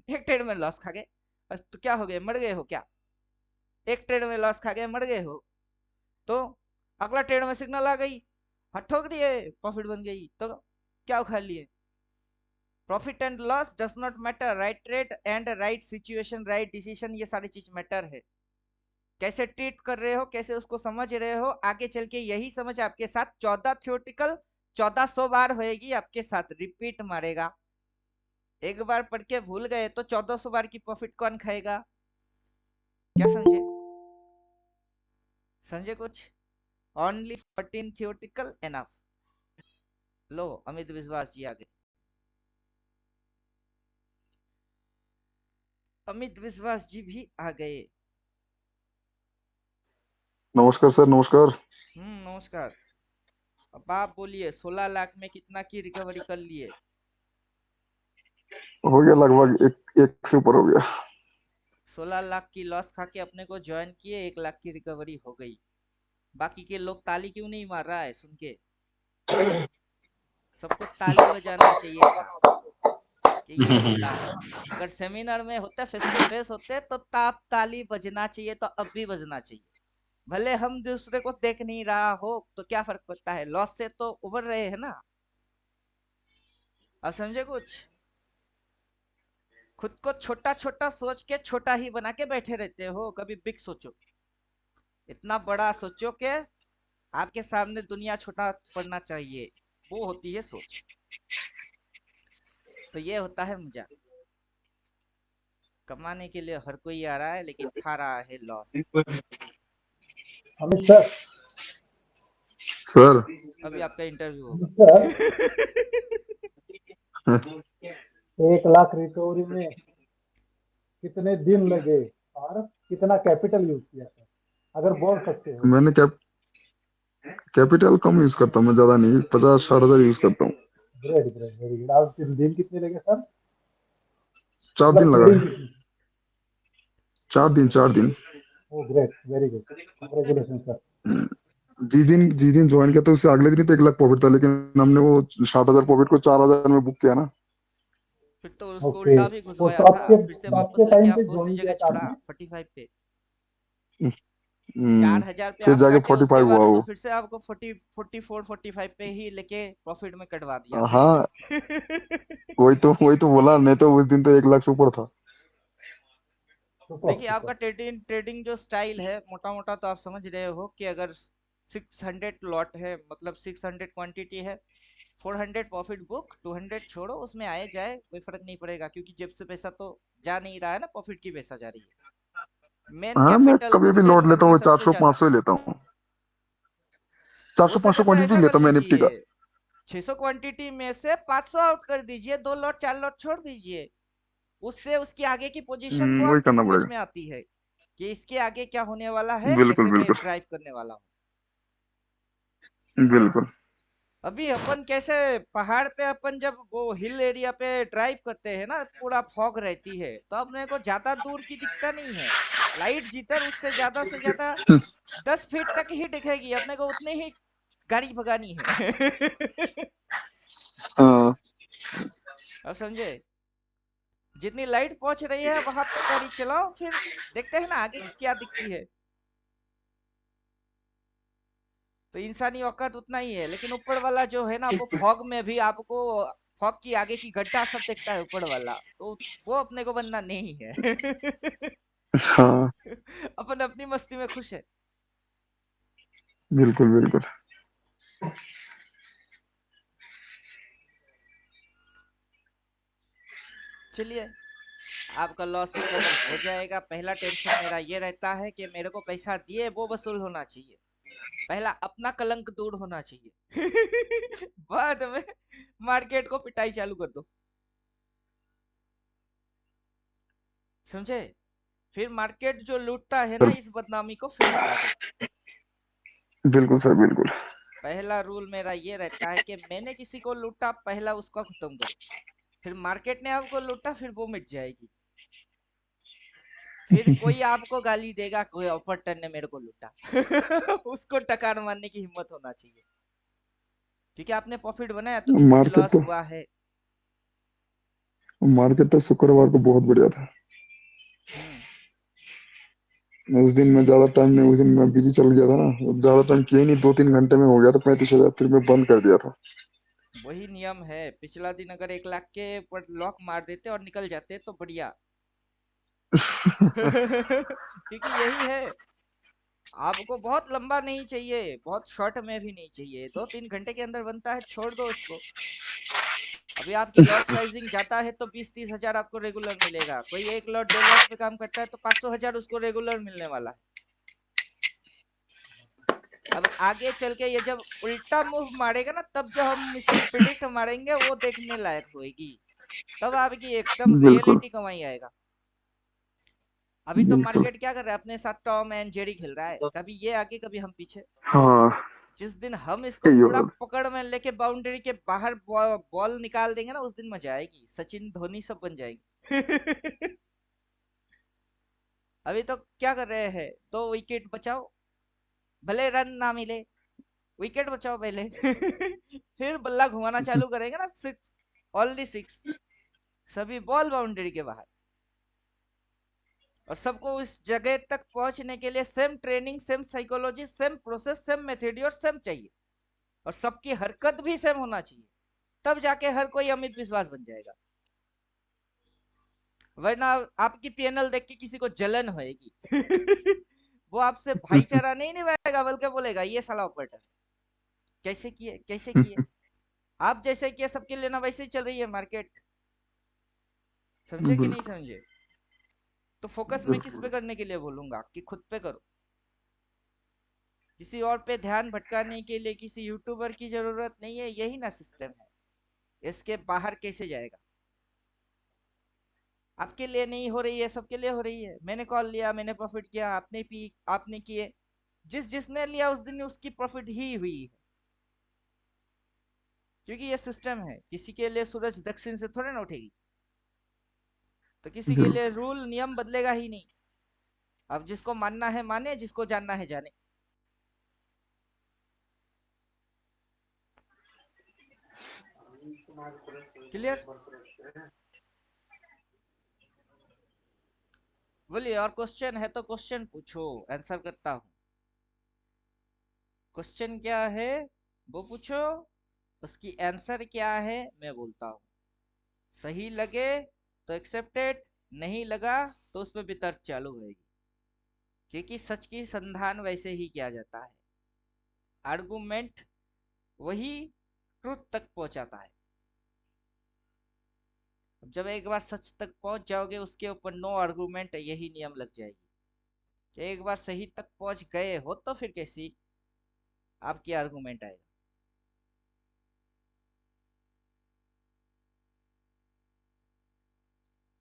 एक ट्रेड में लॉस खा गए तो क्या हो गए, मर गए हो क्या? एक ट्रेड में लॉस खा गए मर गए हो, तो अगला ट्रेड में सिग्नल आ गई, हाँ ठोक दिए, प्रॉफिट बन गई, तो क्या उखाड़ लिए? Profit and loss does not matter, right trade and right situation right decision, ये सारी चीज मैटर है। कैसे ट्रीट कर रहे हो, कैसे उसको समझ रहे हो, आगे चल के यही समझ आपके साथ 14 थियोटिकल 1400 बार होएगी, आपके साथ रिपीट मारेगा। एक बार पढ़ के भूल गए तो 1400 बार की प्रॉफिट कौन खाएगा? क्या समझे? समझे कुछ? Only 14 theoretical enough. लो अमित विश्वास जी आ गए, अमित विश्वास जी भी आ गए। नमस्कार सर, नमस्कार। नमस्कार। अब आप बोलिए, 16 लाख में कितना की रिकवरी कर लिए? हो गया लगभग एक से ऊपर हो गया। 16 लाख की लॉस खा के अपने को ज्वाइन किए, 1 लाख की रिकवरी हो गई। बाकी के लोग ताली क्यों नहीं मार रहा है सुन के? सबको ताली बजाना चाहिए था कि ये होता है। अगर सेमिनार में होते, फेस टू फेस होते, तो ताप ताली बजना चाहिए, तो अब भी बजना चाहिए। भले हम दूसरे को देख नहीं रहा हो तो क्या फर्क पड़ता है, लॉस से तो उबर रहे हैं ना। अब समझे कुछ? खुद को छोटा छोटा सोच के छोटा ही बना के बैठे रहते हो, कभी बिग सोचो, इतना बड़ा सोचो कि आपके सामने दुनिया छोटा पड़ना चाहिए, वो होती है सोच। तो ये होता है मजा। कमाने के लिए हर कोई आ रहा है, लेकिन खा रहा है लॉस। अमित सर, सर अभी आपका इंटरव्यू होगा। सर 1 लाख रिकवरी में कितने दिन लगे और कितना कैपिटल यूज किया सर, अगर बोल सकते हो? मैंने कैपिटल कम यूज करता हूँ, मैं ज्यादा नहीं, 50-60 हजार यूज करता हूँ। Great great, very good. और दिन कितने लगे सर? 4 मतलब दिन लगा है। ट्रेडिंग? 4 दिन। Oh great, very good, congratulation sir. जिस दिन ज्वाइन किया था उससे अगले दिन ही तो 1 लाख प्रॉफिट था, लेकिन हमने वो 60 हजार प्रॉफिट को 4 हजार में बुक किया ना। फिर तो उसको ओके, उल्टा भी तो घुसवाया था, आपके फिर से वापस आपके लेके टाइम पे आपको उसी ज्वाइन किया जगह था छोड़ा आपने? 45 पे। हम्म, 4000 पे फिर आप जाके काटे, उसके 45 हुआ बाद तो वो। फिर से आपको 44 45 पे ही लेके प्रॉफिट में कटवा दिया फिर हाँ, से। वही तो बोला, नहीं तो उस दिन तो 1 लाख से ऊपर था। सुपर देखिए आपका सुपर। ट्रेडिंग ट्रेडिंग जो स्टाइल है, मोटा मोटा तो आप समझ रहे हो कि अगर 600 लॉट है, मतलब 600 क्वांटिटी है, 400 प्रॉफिट बुक, 200 छोड़ो, उसमें आए जाए कोई फर्क नहीं पड़ेगा, क्योंकि जेब से पैसा तो जा नहीं रहा है ना, प्रॉफिट की पैसा जा रही है। मेन हाँ, मैं कैपिटल कभी को भी सेव लौट लेता करना हूँ, सबसे ज्यादा। 400-500 ही लेता हूँ। हो 400-500 सके तो क्वांटिटी ऐसा कर लेता हूँ मैं निफ्टी लीजिए, का। 600 क्वांटिटी में से 500 आउट कर दीजिए, 2 लॉट 4 लॉट छोड़ दीजिए। उससे उसकी आगे की पोजीशन वो वही आपकी करना समझ पड़ेगा। में आती है कि इसके आगे क्या होने वाला है, बिल्कुल कैसे मैं बिल्कुल ड्राइव करने वाला हूँ। बिल्कुल। अभी अपन कैसे पहाड़ पे, अपन जब वो हिल एरिया पे ड्राइव करते हैं ना, पूरा फॉग रहती है, तो अपने को ज्यादा दूर की दिखता नहीं है, लाइट जिधर उससे ज्यादा 10 फीट तक ही दिखेगी, अपने को उतनी ही गाड़ी भगानी है। हाँ, अब समझे? जितनी लाइट पहुंच रही है वहां तक गाड़ी चलाओ, फिर देखते हैं ना आगे क्या दिखती है। तो इंसानी औकात उतना ही है, लेकिन ऊपर वाला जो है ना, वो फॉग में भी आपको फॉग की आगे की गड्ढा सब देखता है ऊपर वाला, तो वो अपने को बनना नहीं है। हाँ, अपन अपनी मस्ती में खुश है। बिल्कुल बिल्कुल। चलिए, आपका लॉस रिकवर हो जाएगा। पहला टेंशन मेरा ये रहता है कि मेरे को पैसा दिए वो वसूल होना चाहिए। पहला अपना कलंक दूर होना चाहिए। बाद में मार्केट को पिटाई चालू कर दो, समझे? फिर मार्केट जो लूटता है ना, इस बदनामी को फिर हटा दो। बिल्कुल सर बिल्कुल। पहला रूल मेरा ये रहता है कि मैंने किसी को लूटा, पहला उसको खत्म करो। फिर मार्केट ने आपको लूटा, फिर वो मिट जाएगी। फिर कोई आपको गाली देगा, कोई ऑपरेटर ने मेरे को लूटा। उसको टकार मारने की हिम्मत होना चाहिए, क्योंकि आपने प्रॉफिट बनाया तो किसी की मार्केट लॉस तो हुआ है। मार्केट तो शुक्रवार को बहुत बढ़िया था। हम्म। उस दिन मैं ज्यादा टाइम नहीं, उस दिन मैं बिजी चल गया था ना, ज्यादा टाइम किया ही नहीं, 2-3 घंटे में हो गया था 35,000, फिर मैं बंद कर दिया था। वही नियम है। पिछला दिन अगर 1 लाख के पर लॉक मार देते और निकल जाते तो बढ़िया। क्योंकि यही है, आपको बहुत लंबा नहीं चाहिए, बहुत शॉर्ट में भी नहीं चाहिए, 2-3 घंटे के अंदर बनता है, छोड़ दो उसको। अभी आपकी लॉट साइजिंग जाता है तो 20-30 हजार आपको रेगुलर मिलेगा। कोई 1 लॉट 2 लॉट पे काम करता है तो 500 हजार उसको रेगुलर मिलने वाला है। अब आगे चल के ये जब उल्टा मूव मारेगा ना, तब जो हम इसको प्रिडिक्ट मारेंगे वो देखने लायक होएगी। तब आपकी एकदम बिल्कुल रियलिटी कमाई आएगा। अभी तो बिल्कुल। मार्केट क्या कर रहा है, अपने साथ टॉम एंड जेरी खेल रहा है, कभी ये आगे कभी हम पीछे। हाँ जिस दिन हम इसको सही पूरा होगा। पकड़ में लेके बाउंड्री के बाहर बॉल निकाल देंगे ना, उस दिन मजा आएगी, सचिन धोनी सब बन जाएंगे। अभी तो क्या कर रहे हैं, 2 विकेट बचाओ, भले रन ना मिले, विकेट बचाओ पहले। फिर बल्ला घुमाना चालू करेंगे ना, 6, ओनली 6, सभी बॉल बाउंड्री के बाहर। और सबको उस जगह तक पहुंचने के लिए same training, same psychology, same process, same method और सेम चाहिए। और सबकी हरकत भी सेम होना चाहिए, तब जाके हर कोई अमित विश्वास बन जाएगा। वरना आपकी पीएनएल देख के किसी को जलन होएगी। वो आपसे भाईचारा नहीं निभाएगा, बल्कि बोलेगा ये साला ऑपरेटर कैसे किए कैसे किए। आप जैसे किए सबके लेना, वैसे ही चल रही है मार्केट। समझे कि नहीं बिल्कुल समझे? तो फोकस मैं किस पे बिल्कुल। करने के लिए बोलूंगा कि खुद पे करो। किसी और पे ध्यान भटकाने के लिए किसी यूट्यूबर की जरूरत नहीं है, यही ना सिस्टम है। इसके बाहर कैसे जाएगा? आपके लिए नहीं हो रही है, सबके लिए हो रही है। मैंने कॉल लिया, मैंने प्रॉफिट किया, आपने पी, आपने किए, जिस जिसने लिया उस दिन उसकी प्रॉफिट ही हुई है। क्योंकि ये सिस्टम है, किसी के लिए सूरज दक्षिण से थोड़े ना उठेगी, तो किसी के लिए बिल्कुल रूल नियम बदलेगा ही नहीं। अब जिसको मानना है माने, जिसको जानना है जाने। क्लियर? बोलिए, और क्वेश्चन है तो क्वेश्चन पूछो, आंसर करता हूँ। क्वेश्चन क्या है वो पूछो, उसकी आंसर क्या है मैं बोलता हूँ। सही लगे तो एक्सेप्टेड, नहीं लगा तो उस पर वितर्क चालू होगी। क्योंकि सच की संधान वैसे ही किया जाता है, आर्गुमेंट वही ट्रुथ तक पहुंचाता है। अब जब एक बार सच तक पहुंच जाओगे, उसके ऊपर नो आर्गुमेंट, यही नियम लग जाएगी। एक बार सही तक पहुंच गए हो तो फिर कैसी आपकी आर्गुमेंट आएगा।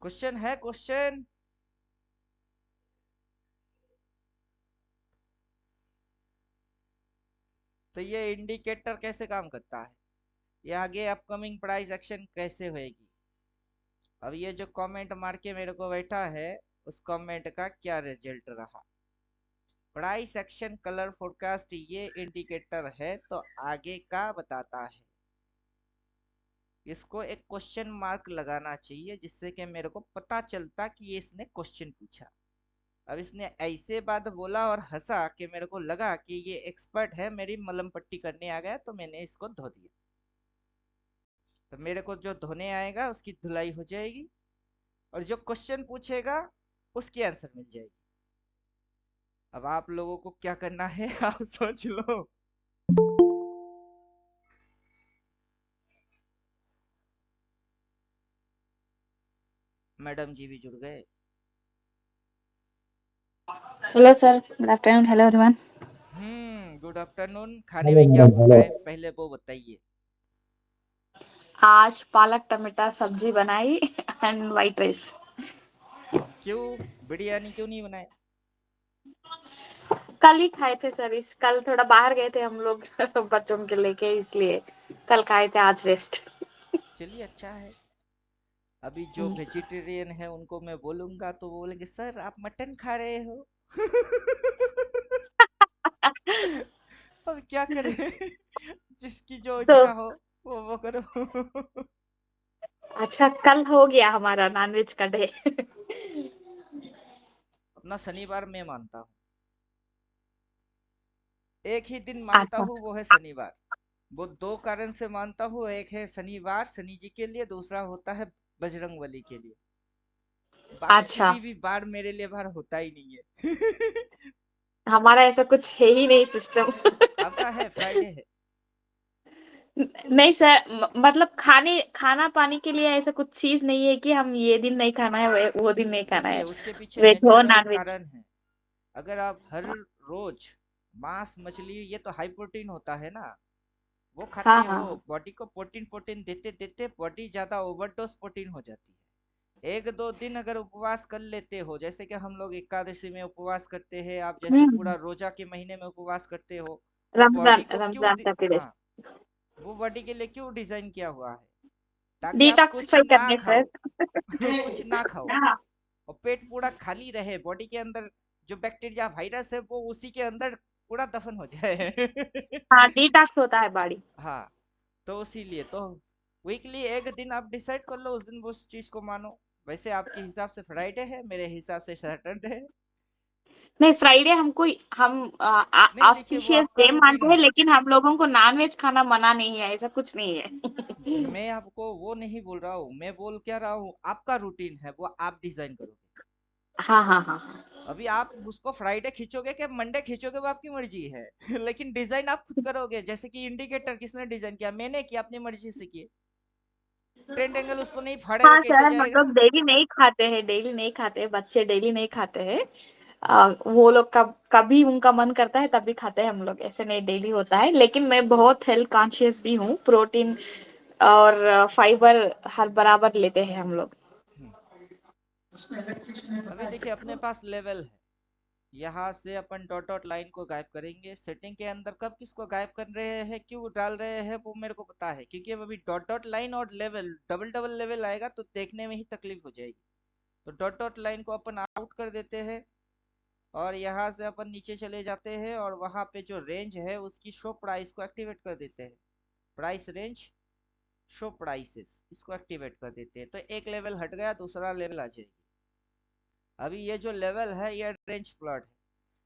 क्वेश्चन है क्वेश्चन? तो ये इंडिकेटर कैसे काम करता है, ये आगे अपकमिंग प्राइस एक्शन कैसे होएगी। अब ये जो कमेंट मार के मेरे को बैठा है, उस कमेंट का क्या रिजल्ट रहा। प्राइस एक्शन कलर फोरकास्ट ये इंडिकेटर है तो आगे का बताता है। इसको एक क्वेश्चन मार्क लगाना चाहिए, जिससे कि मेरे को पता चलता कि ये इसने क्वेश्चन पूछा। अब इसने ऐसे बात बोला और हंसा कि मेरे को लगा कि ये एक्सपर्ट है, मेरी मलम पट्टी करने आ गया, तो मैंने इसको धो दिया। तो मेरे को जो धोने आएगा उसकी धुलाई हो जाएगी, और जो क्वेश्चन पूछेगा उसकी आंसर मिल जाएगी। अब आप लोगों को क्या करना है आप सोच लो। मैडम जी भी जुड़ गए। Hello, sir. Good afternoon. Hello, everyone. Good afternoon. खाने हेलो में क्या मैडम, हेलो। पकाए पहले वो बताइए। आज पालक टमाटर सब्जी बनाई एंड व्हाइट राइस। क्यों बिरयानी क्यों नहीं बनाए? कल ही खाए थे सर। इस कल थोड़ा बाहर गए थे हम लोग बच्चों के लेके, इसलिए कल खाए थे, आज रेस्ट। चलिए अच्छा है। अभी जो वेजिटेरियन है उनको मैं बोलूंगा तो वो बोलेंगे सर आप मटन खा रहे हो। अब क्या करें जिसकी जो तो इच्छा हो वो करो। अच्छा, कल हो गया हमारा नॉनवेज का डे। अपना शनिवार मैं मानता हूँ। एक ही दिन मानता अच्छा। हूँ वो है शनिवार। वो दो कारण से मानता हूँ, एक है शनिवार शनि जी के लिए, दूसरा होता है बजरंग बली के लिए। बाकी अच्छा, किसी भी बार मेरे लिए बार होता ही नहीं है। हमारा ऐसा कुछ है ही नहीं सिस्टम। आपका है फ्राइडे है। नहीं सर, मतलब खाना पानी के लिए ऐसा कुछ चीज नहीं है कि हम ये दिन नहीं खाना है, वो दिन नहीं खाना देखिए है। उसके पीछे वेज हो नेचुरल नॉन वेज। कारण है। अगर आप हर रोज मांस मछली, ये तो हाई प्रोटीन होता है ना, वो हाँ खाते हो, हाँ बॉडी को प्रोटीन प्रोटीन देते देते बॉडी ज्यादा ओवरडोज प्रोटीन हो जाती है। एक दो दिन अगर उपवास कर लेते हो, जैसे कि हम लोग एकादशी में उपवास करते हैं, आप जैसे पूरा हम्म। रोजा के महीने में उपवास करते हो, वो बॉडी रमजान को क्यों रमजान 30 डेज। हाँ, वो बॉडी के लिए क्यों डिजाइन किया हुआ है? ताकि आप कुछ डिटॉक्सिफाई ना करने सर। खाओ। कुछ ना खाओ हाँ और पेट पूरा खाली रहे, बॉडी के अंदर जो बैक्टीरिया वायरस है वो उसी के अंदर पूरा दफन हो जाए। हाँ, डिटॉक्स होता है बॉडी। हाँ, तो इसीलिए तो वीकली एक दिन आप डिसाइड कर लो, उस दिन वो उस चीज को मानो। वैसे आपके हिसाब से फ्राइडे है, मेरे हिसाब से सैटरडे है। नहीं, फ्राइडे हम नहीं देखिए वो ऑस्पिशियस आपका डे रूटीन मानते हैं, है। लेकिन हम लोगों को नॉनवेज खाना मना नहीं है, ऐसा कुछ नहीं है। मैं आपको वो नहीं बोल रहा हूँ, मैं बोल क्या रहा हूँ, आपका रूटीन है वो आप डिजाइन करोगे। हाँ हाँ हाँ। अभी आप उसको फ्राइडे खींचोगे कि मंडे खींचोगे वो आपकी मर्जी है। लेकिन डिजाइन आप खुद करोगे। जैसे कि इंडिकेटर किसने डिजाइन किया? मैंने किया, अपनी मर्जी से किए। ट्रेंड एंगल उसको नहीं फाड़ेगा हाँ सर, कैसे हम जाएगा? लोग डेली नहीं खाते हैं, डेली नहीं खाते हैं, बच्चे डेली नहीं खाते हैं। वो लोग कभी उनका मन करता है तभी खाते हैं, हम लोग ऐसे नहीं डेली होता है। लेकिन मैं बहुत हेल्थ कॉन्शियस भी हूँ, प्रोटीन और फाइबर हर बराबर लेते हैं हम लोग। हम्म, अभी देखिए अपने पास लेवल है। यहाँ से अपन डॉट डॉट लाइन को गायब करेंगे। सेटिंग के अंदर कब किसको गायब कर रहे हैं, क्यों डाल रहे हैं, वो मेरे को पता है, क्योंकि अब अभी डॉट डॉट लाइन और लेवल डबल डबल लेवल आएगा तो देखने में ही तकलीफ हो जाएगी। तो डॉट डॉट लाइन को अपन आउट कर देते हैं और यहाँ से अपन नीचे चले जाते हैं और वहाँ पे जो रेंज है उसकी शो प्राइस को एक्टिवेट कर देते हैं। प्राइस रेंज शो प्राइसेस, इसको एक्टिवेट कर देते हैं तो एक लेवल हट गया, दूसरा लेवल आ जाएगी। अभी ये जो लेवल है ये रेंज प्लॉट है।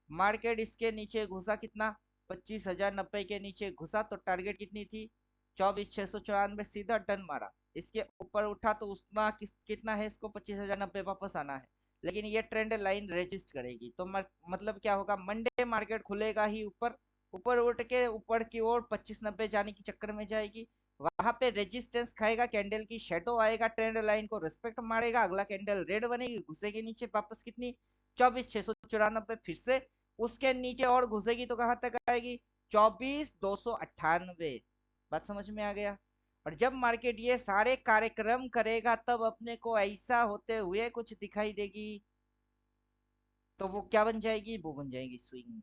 मार्केट इसके नीचे घुसा कितना? 25,090 के नीचे घुसा तो टारगेट कितनी थी? 24,694, सीधा डन मारा। इसके ऊपर उठा तो उतना कितना है, इसको 25,090 वापस आना है। लेकिन ये ट्रेंड लाइन रेजिस्ट करेगी तो मतलब क्या होगा, मंडे मार्केट खुलेगा ही ऊपर, ऊपर उठ के ऊपर की ओर 2590 जाने की चक्कर में जाएगी। वहां पे रेजिस्टेंस खाएगा, कैंडल की शेडो आएगा, ट्रेंड लाइन को रिस्पेक्ट मारेगा, अगला कैंडल रेड बनेगी, घुसेगी नीचे वापस कितनी? 24,694। फिर से उसके नीचे और घुसेगी तो कहां तक आएगी? 24,298। बात समझ में आ गया? और जब मार्केट ये सारे कार्यक्रम करेगा तब अपने को ऐसा होते हुए कुछ दिखाई देगी, तो वो क्या बन जाएगी? वो बन जाएगी स्विंग।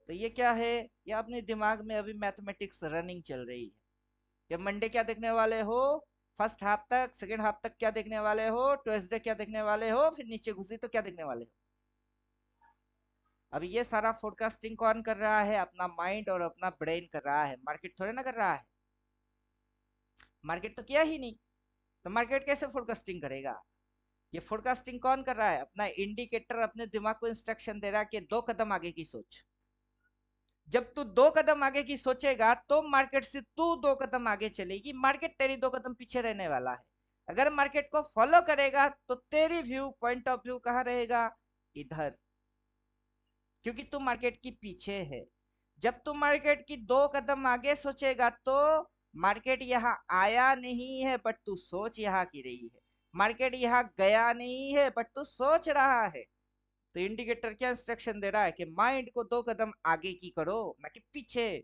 तो ये क्या है? ये अपने दिमाग में अभी मैथमेटिक्स रनिंग चल रही है कि मंडे क्या देखने वाले हो, फर्स्ट हाफ तक, सेकंड हाफ तक क्या देखने वाले हो, ट्यूसडे क्या देखने वाले हो, फिर नीचे घुसी तो क्या देखने वाले हो। अब ये सारा फोरकास्टिंग कौन कर रहा है? अपना माइंड और अपना ब्रेन कर रहा है, मार्केट थोड़े ना कर रहा है। मार्केट तो किया ही नहीं, तो मार्केट कैसे फोरकास्टिंग करेगा? ये फोरकास्टिंग कौन कर रहा है? अपना इंडिकेटर अपने दिमाग को इंस्ट्रक्शन दे रहा है कि 2 कदम आगे की सोच। जब तू 2 कदम आगे की सोचेगा तो मार्केट से तू 2 कदम आगे चलेगी, मार्केट तेरी 2 कदम पीछे रहने वाला है। अगर मार्केट को फॉलो करेगा तो तेरी व्यू पॉइंट ऑफ व्यू कहाँ रहेगा? इधर। क्योंकि तू मार्केट की पीछे है। जब तू मार्केट की 2 कदम आगे सोचेगा तो मार्केट यहाँ आया नहीं है बट तू सोच यहाँ की रही है। मार्केट यहाँ गया नहीं है बट तू सोच रहा है। तो इंडिकेटर क्या इंस्ट्रक्शन दे रहा है कि माइंड को 2 कदम आगे की करो, ना कि पीछे।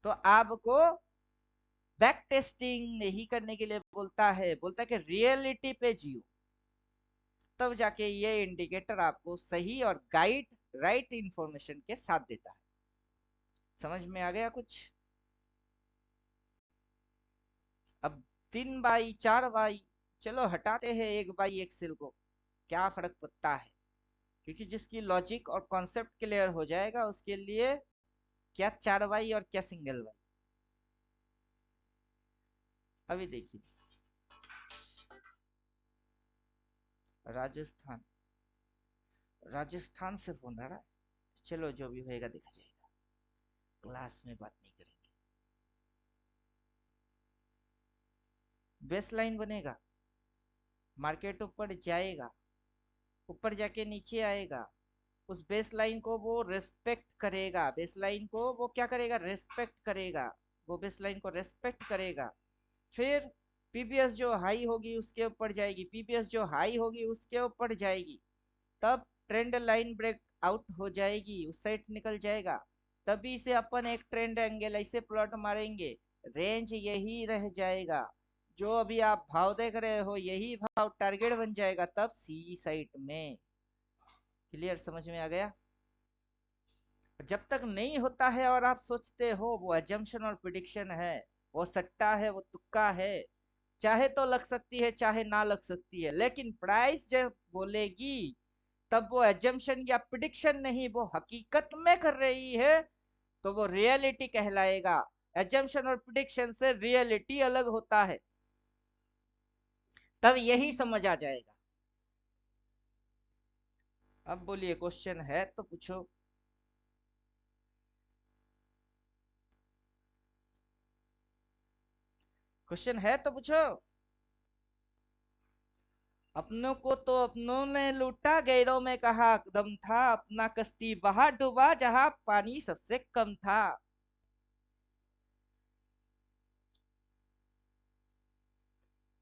तो आपको बैक टेस्टिंग नहीं करने के लिए बोलता है कि रियलिटी पे जियो। तब जाके ये इंडिकेटर आपको सही और गाइड राइट इंफॉर्मेशन के साथ देता है। समझ में आ गया कुछ? अब 3 बाई 4 बाई चलो हटाते हैं 1 बाई 1 सेल को, क्या फर्क पड़ता है? क्योंकि जिसकी लॉजिक और कॉन्सेप्ट क्लियर हो जाएगा उसके लिए क्या 4 बाई और क्या सिंगल बाई। अभी देखिए राजस्थान राजस्थान से फोन आ रहा है। चलो जो भी होएगा देखा जाएगा, क्लास में बात नहीं करेंगे। बेस लाइन बनेगा, मार्केट ऊपर जाएगा, ऊपर जाके नीचे आएगा, उस बेस लाइन को वो रेस्पेक्ट करेगा। बेस लाइन को वो क्या करेगा? रेस्पेक्ट करेगा। वो बेस लाइन को रेस्पेक्ट करेगा। फिर पीबीएस जो हाई होगी उसके ऊपर जाएगी, पीबीएस जो हाई होगी उसके ऊपर जाएगी, तब ट्रेंड लाइन ब्रेक आउट हो जाएगी, उस साइड निकल जाएगा। तभी से अपन एक ट्रेंड एंगल ऐसे प्लॉट मारेंगे, रेंज यही रह जाएगा। जो अभी आप भाव देख रहे हो यही भाव टारगेट बन जाएगा तब सी साइड में। क्लियर? समझ में आ गया? जब तक नहीं होता है और आप सोचते हो वो अजम्पशन और प्रिडिक्शन है, वो सट्टा है, वो तुक्का है, चाहे तो लग सकती है चाहे ना लग सकती है, लेकिन प्राइस जब बोलेगी तब वो एजम्पशन या प्रिडिक्शन नहीं, वो हकीकत में कर रही है तो वो रियलिटी कहलाएगा। एजम्पशन और प्रिडिक्शन से रियलिटी अलग होता है, तब यही समझ आ जाएगा। अब बोलिए क्वेश्चन है तो पूछो। क्वेश्चन है तो पूछो। अपनों को तो अपनों ने लूटा, गैरों में कहा दम था, अपना कश्ती वहां डूबा जहां पानी सबसे कम था।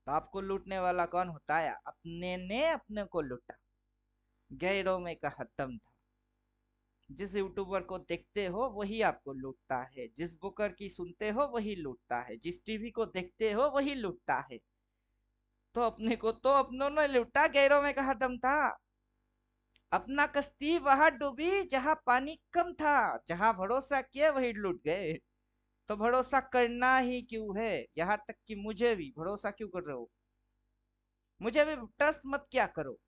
तो आपको लूटने वाला कौन होता है? अपने ने अपने को लूटा, गैरों में कहा दम था। जिस यूट्यूबर को देखते हो वही आपको लूटता है, जिस बुकर की सुनते हो वही लूटता है, जिस टीवी को देखते हो वही लूटता है। तो अपने को तो अपनों ने लूटा, गैरों में कहा दम था, अपना कश्ती वहां डूबी जहां पानी कम था। जहां भरोसा किया वही लूट गए। तो भरोसा करना ही क्यों है? यहाँ तक कि मुझे भी भरोसा क्यों कर रहे हो? मुझे भी ट्रस्ट मत क्या करो,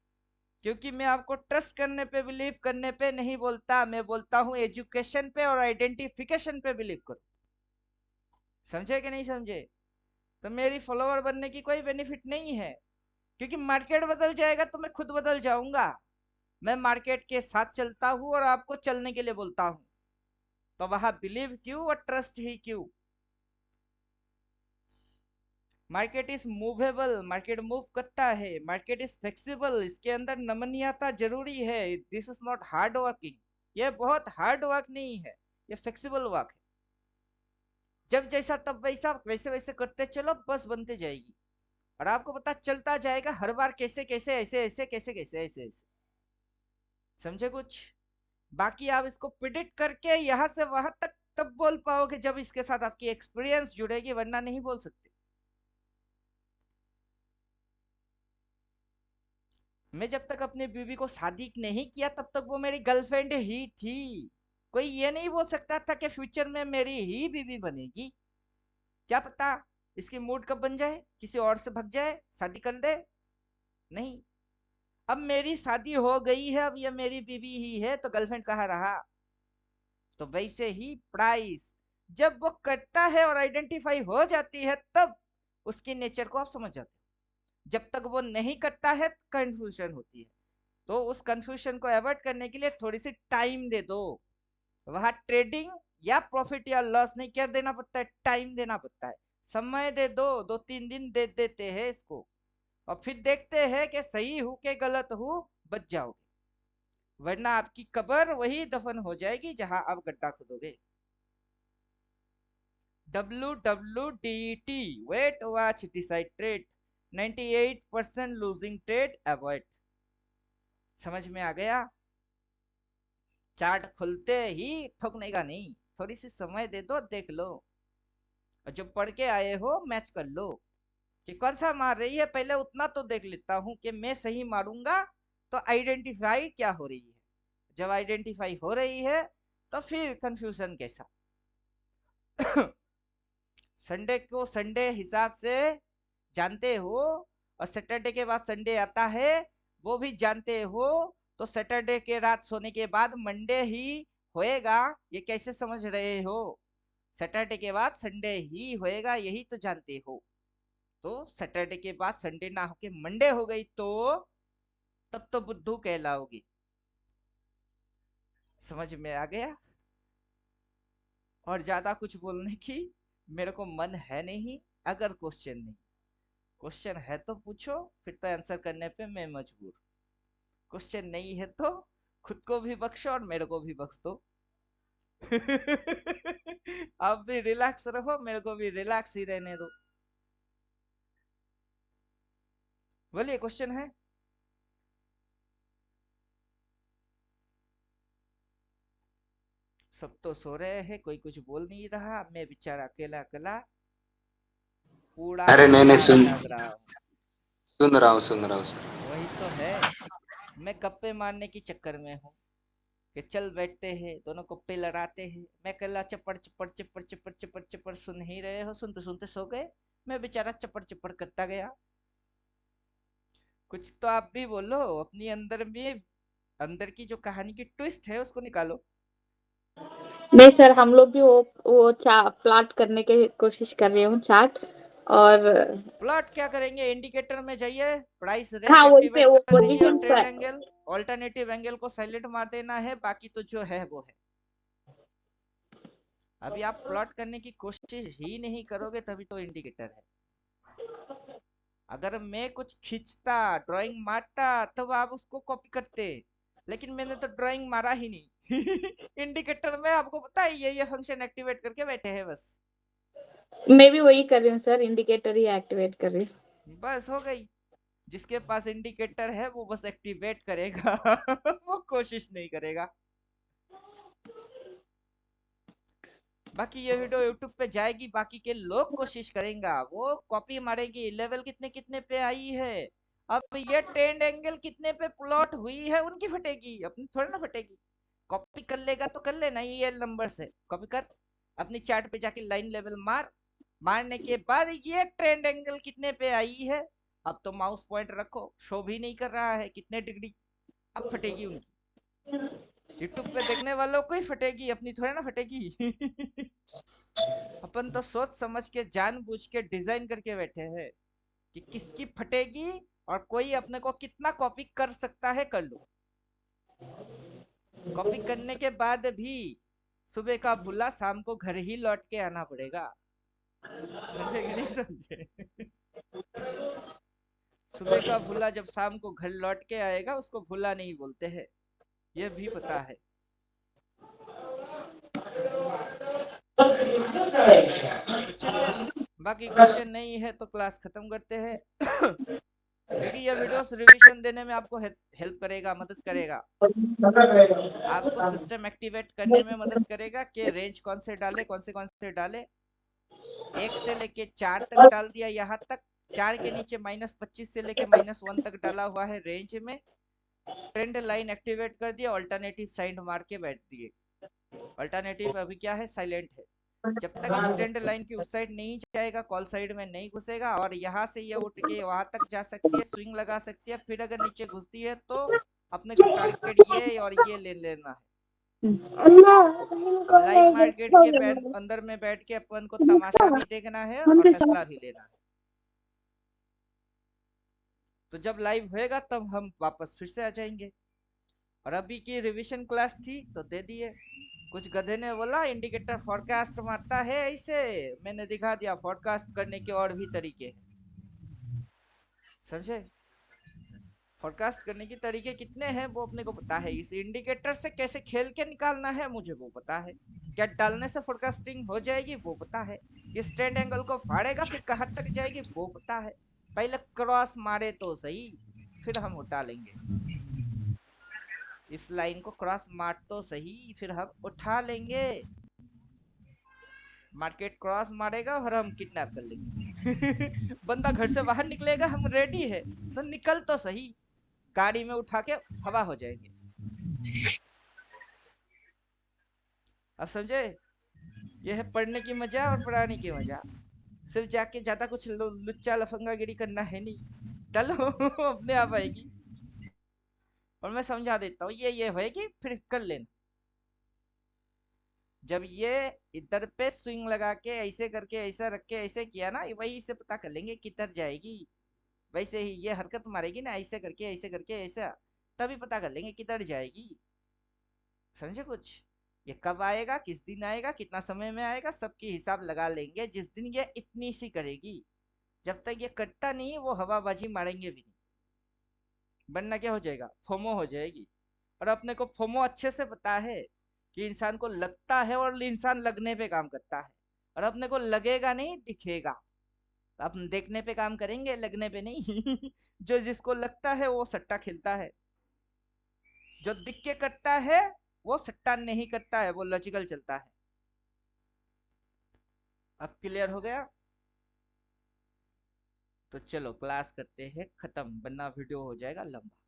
क्योंकि मैं आपको ट्रस्ट करने पे बिलीव करने पे नहीं बोलता, मैं बोलता हूँ एजुकेशन पे और आइडेंटिफिकेशन पे बिलीव करो। समझे कि नहीं समझे? तो मेरी फॉलोअर बनने की कोई बेनिफिट नहीं है, क्योंकि मार्केट बदल जाएगा तो मैं खुद बदल जाऊंगा। मैं मार्केट के साथ चलता हूँ और आपको चलने के लिए बोलता हूँ, तो वहां बिलीव क्यों और ट्रस्ट ही क्यों? Market is movable, market move करता है, मार्केट इज फ्लेक्सिबल, इसके अंदर नमनीयता जरूरी है। This is not hard working, ये बहुत हार्ड वर्क नहीं है, ये फ्लेक्सिबल वर्क है। जब जैसा तब वैसा, वैसे वैसे करते चलो, बस बनते जाएगी और आपको पता चलता जाएगा हर बार कैसे कैसे ऐसे ऐसे कैसे कैसे ऐसे ऐसे। समझे कुछ? बाकी आप इसको प्रिडिक्ट करके यहाँ से वहां तक तब बोल पाओगे जब इसके साथ आपकी एक्सपीरियंस जुड़ेगी, वरना नहीं बोल सकते। मैं जब तक अपनी बीवी को शादी नहीं किया तब तक वो मेरी गर्लफ्रेंड ही थी। कोई ये नहीं बोल सकता था कि फ्यूचर में मेरी ही बीवी बनेगी। क्या पता इसकी मूड कब बन जाए, किसी और से भग जाए, शादी कर दे। नहीं, अब मेरी शादी हो गई है, अब ये मेरी बीवी ही है, तो गर्लफ्रेंड कहाँ रहा? तो वैसे ही प्राइस जब वो करता है और आइडेंटिफाई हो जाती है तब उसके नेचर को आप समझ जाते हो। जब तक वो नहीं करता है कंफ्यूजन होती है, तो उस कंफ्यूजन को अवॉइड करने के लिए थोड़ी सी टाइम दे दो। वहां ट्रेडिंग या प्रॉफिट या लॉस नहीं कर देना पड़ता है, टाइम देना पड़ता है। समय दे दो, 2-3 दिन दे देते हैं इसको, और फिर देखते हैं कि सही हूं कि गलत हूं, बच जाओगे। वरना आपकी कब्र वही दफन हो जाएगी जहां आप गड्ढा खोदोगे। WWDT wait watch decide trade 98% losing trade avoid. समझ में आ गया? चार्ट खुलते ही ठोकने का नहीं, थोड़ी सी समय दे दो, देख लो, और जो पढ़ के आए हो मैच कर लो कि कौन सा मार रही है, पहले उतना तो देख लेता हूं कि मैं सही मारूंगा तो आइडेंटिफाई क्या हो रही है। जब आइडेंटिफाई हो रही है तो फिर कंफ्यूजन कैसा। संडे को संडे हिसाब से जानते हो, और सैटरडे के बाद संडे आता है वो भी जानते हो, तो सैटरडे के रात सोने के बाद मंडे ही होएगा, ये कैसे समझ रहे हो? सैटरडे के बाद संडे ही होएगा यही तो जानते हो। तो सैटरडे के बाद संडे ना होके मंडे हो गई तो तब तो बुद्धू कहलाओगी। समझ में आ गया? और ज्यादा कुछ बोलने की मेरे को मन है नहीं। अगर क्वेश्चन है तो पूछो, फिर तो आंसर करने पे मैं मजबूर। क्वेश्चन नहीं है तो खुद को भी बख्शो और मेरे को भी बख्श दो। आप भी रिलैक्स रहो, मेरे को भी रिलैक्स ही रहने दो। बोलिए, क्वेश्चन है? सब तो सो रहे हैं, कोई कुछ बोल नहीं रहा, मैं बेचारा अकेला अकेला पूरा अरे नहीं नहीं, रात जाग रहा हूँ। सुन रहा हूँ सुन रहा हूँ सर। वही तो है, मैं गप्पे मारने की चक्कर में हूँ कि चल बैठते हैं दोनों गप्पे लड़ाते हैं। मैं कला चपड़ चपड़ चपड़ चपड़ चपड़ चपड़ सुन ही रहे हो, सुनते सुनते सो गए। मैं बेचारा चपड़ चपड़ करता गया। कुछ तो आप भी बोलो, अपनी अंदर में अंदर की जो कहानी की ट्विस्ट है उसको निकालो। नहीं सर, हम लोग भी वो प्लाट करने की कोशिश कर रहे हूँ चार्ट। और प्लॉट क्या करेंगे? इंडिकेटर में जाइए, प्राइस हाँ, रेंज वही पे एक्टिवेट वो कर दीजिए, और position trend angle alternative angle को साइलेंट मार देना है, बाकी तो जो है वो है। अभी आप प्लॉट करने की कोशिश ही नहीं करोगे तभी तो इंडिकेटर है। अगर मैं कुछ खींचता, ड्राइंग मारता, तब आप उसको कॉपी करते, लेकिन मैंने तो ड्राइंग मारा ही नहीं। इंडिकेटर में आपको पता है ये फंक्शन एक्टिवेट करके बैठे हैं बस। मैं भी वही कर रही हूँ सर, इंडिकेटर ही एक्टिवेट कर रही हूँ। बस हो गई। जिसके पास इंडिकेटर है वो बस एक्टिवेट करेगा। वो कोशिश नहीं करेगा। बाकी ये वीडियो यूट्यूब पे जाएगी, बाकी के लोग कोशिश करेंगे, वो कॉपी मारेगी, लेवल कितने कितने पे आई है, अब ये ट्रेंड एंगल कितने पे प्लॉट हुई है, उनकी फटेगी, अपनी थोड़ी ना फटेगी। कॉपी कर लेगा तो कर लेना, ये नंबर से कॉपी कर, अपनी चार्ट पे जाके लाइन लेवल मार, मारने के बाद ये ट्रेंड एंगल कितने पे आई है, अब तो माउस पॉइंट रखो, शो भी नहीं कर रहा है कितने डिग्री, अब फटेगी उनकी। यूट्यूब पे देखने वालों को ही फटेगी, अपनी थोड़ी ना फटेगी। अपन तो सोच समझ के जानबूझ के डिजाइन करके बैठे हैं कि किसकी फटेगी, और कोई अपने को कितना कॉपी कर सकता है कर लो। कॉपी करने के बाद भी सुबह का भूला शाम को घर ही लौट के आना पड़ेगा। समझे कि नहीं समझे? सुबह का भूला जब शाम को घर लौट के आएगा उसको भूला नहीं बोलते हैं, यह भी पता है। तो चलिए, बाकी क्वेश्चन नहीं है तो क्लास खत्म करते हैं। क्योंकि यह वीडियोस रिवीजन देने में आपको हेल्प करेगा, मदद करेगा, आपको सिस्टम एक्टिवेट करने में मदद करेगा कि रेंज कौन से डाले। 1 से लेके 4 तक डाल दिया, यहाँ तक 4 के नीचे -25 से लेके -1 तक डाला हुआ है रेंज में। ट्रेंड लाइन एक्टिवेट कर दिया, ऑल्टरनेटिव साइड मार के बैठ दिए। ऑल्टरनेटिव अभी क्या है? साइलेंट है। जब तक इस ट्रेंड लाइन की उस साइड नहीं जाएगा, कॉल साइड में नहीं घुसेगा, और यहाँ से ये उठ के वहां तक जा सकती है, स्विंग लगा सकती है, फिर अगर नीचे घुसती है तो अपने को टारगेट ये और ये ले लेना है। अब लाइव मार्केट के अंदर में बैठ के अपन को तमाशा भी देखना है और फैसला भी लेना है। तो जब लाइव होएगा तब हम वापस फिर से आ जाएंगे। और अभी की रिवीजन क्लास थी तो दे दिए। कुछ गधे ने बोला इंडिकेटर फोरकास्ट मारता है ऐसे, मैंने दिखा दिया फोरकास्ट करने के और भी तरीके हैं। समझे? फोरकास्ट करने के तरीके कितने हैं वो अपने को पता है। इस इंडिकेटर से कैसे खेल के निकालना है मुझे वो पता है। क्या डालने से फोरकास्टिंग हो जाएगी वो पता है। किस ट्रेंड एंगल को फाड़ेगा फिर कहाँ तक जाएगी वो पता है। पहले क्रॉस मारे तो सही, फिर हम उठा लेंगे। इस लाइन को क्रॉस मार तो सही, फिर हम उठा लेंगे। मार्केट क्रॉस मारेगा और हम किडनैप कर लेंगे। बंदा घर से बाहर निकलेगा, हम रेडी है तो निकल तो सही, गाड़ी में उठा के हवा हो जाएंगे। अब समझे? यह है पढ़ने की मजा और पढ़ाने की मजा। सिर्फ जाके ज्यादा कुछ लुच्चा लफंगागिरी करना है नहीं, चलो अपने आप आएगी। और मैं समझा देता हूँ, ये होएगी फिर कर लेना। जब ये इधर पे स्विंग लगा के ऐसे करके ऐसा रख के ऐसे किया ना, वही से पता कर लेंगे किधर जाएगी। वैसे ही ये हरकत मारेगी ना, ऐसे करके ऐसा, तभी पता कर लेंगे किधर जाएगी। समझे कुछ? ये कब आएगा, किस दिन आएगा, कितना समय में आएगा, सबकी हिसाब लगा लेंगे। जिस दिन ये इतनी सी करेगी, जब तक ये कटता नहीं वो हवाबाजी मारेंगे भी नहीं। वरना क्या हो जाएगा, फोमो हो जाएगी। और अपने को फोमो अच्छे से पता है कि इंसान को लगता है और इंसान लगने पे काम करता है। और अपने को लगेगा नहीं, दिखेगा। तो अपन देखने पे काम करेंगे, लगने पे नहीं। जो जिसको लगता है वो सट्टा खेलता है, जो दिख के करता है वो सट्टा नहीं करता है, वो लॉजिकल चलता है। अब क्लियर हो गया? तो चलो क्लास करते हैं खत्म, वरना वीडियो हो जाएगा लंबा।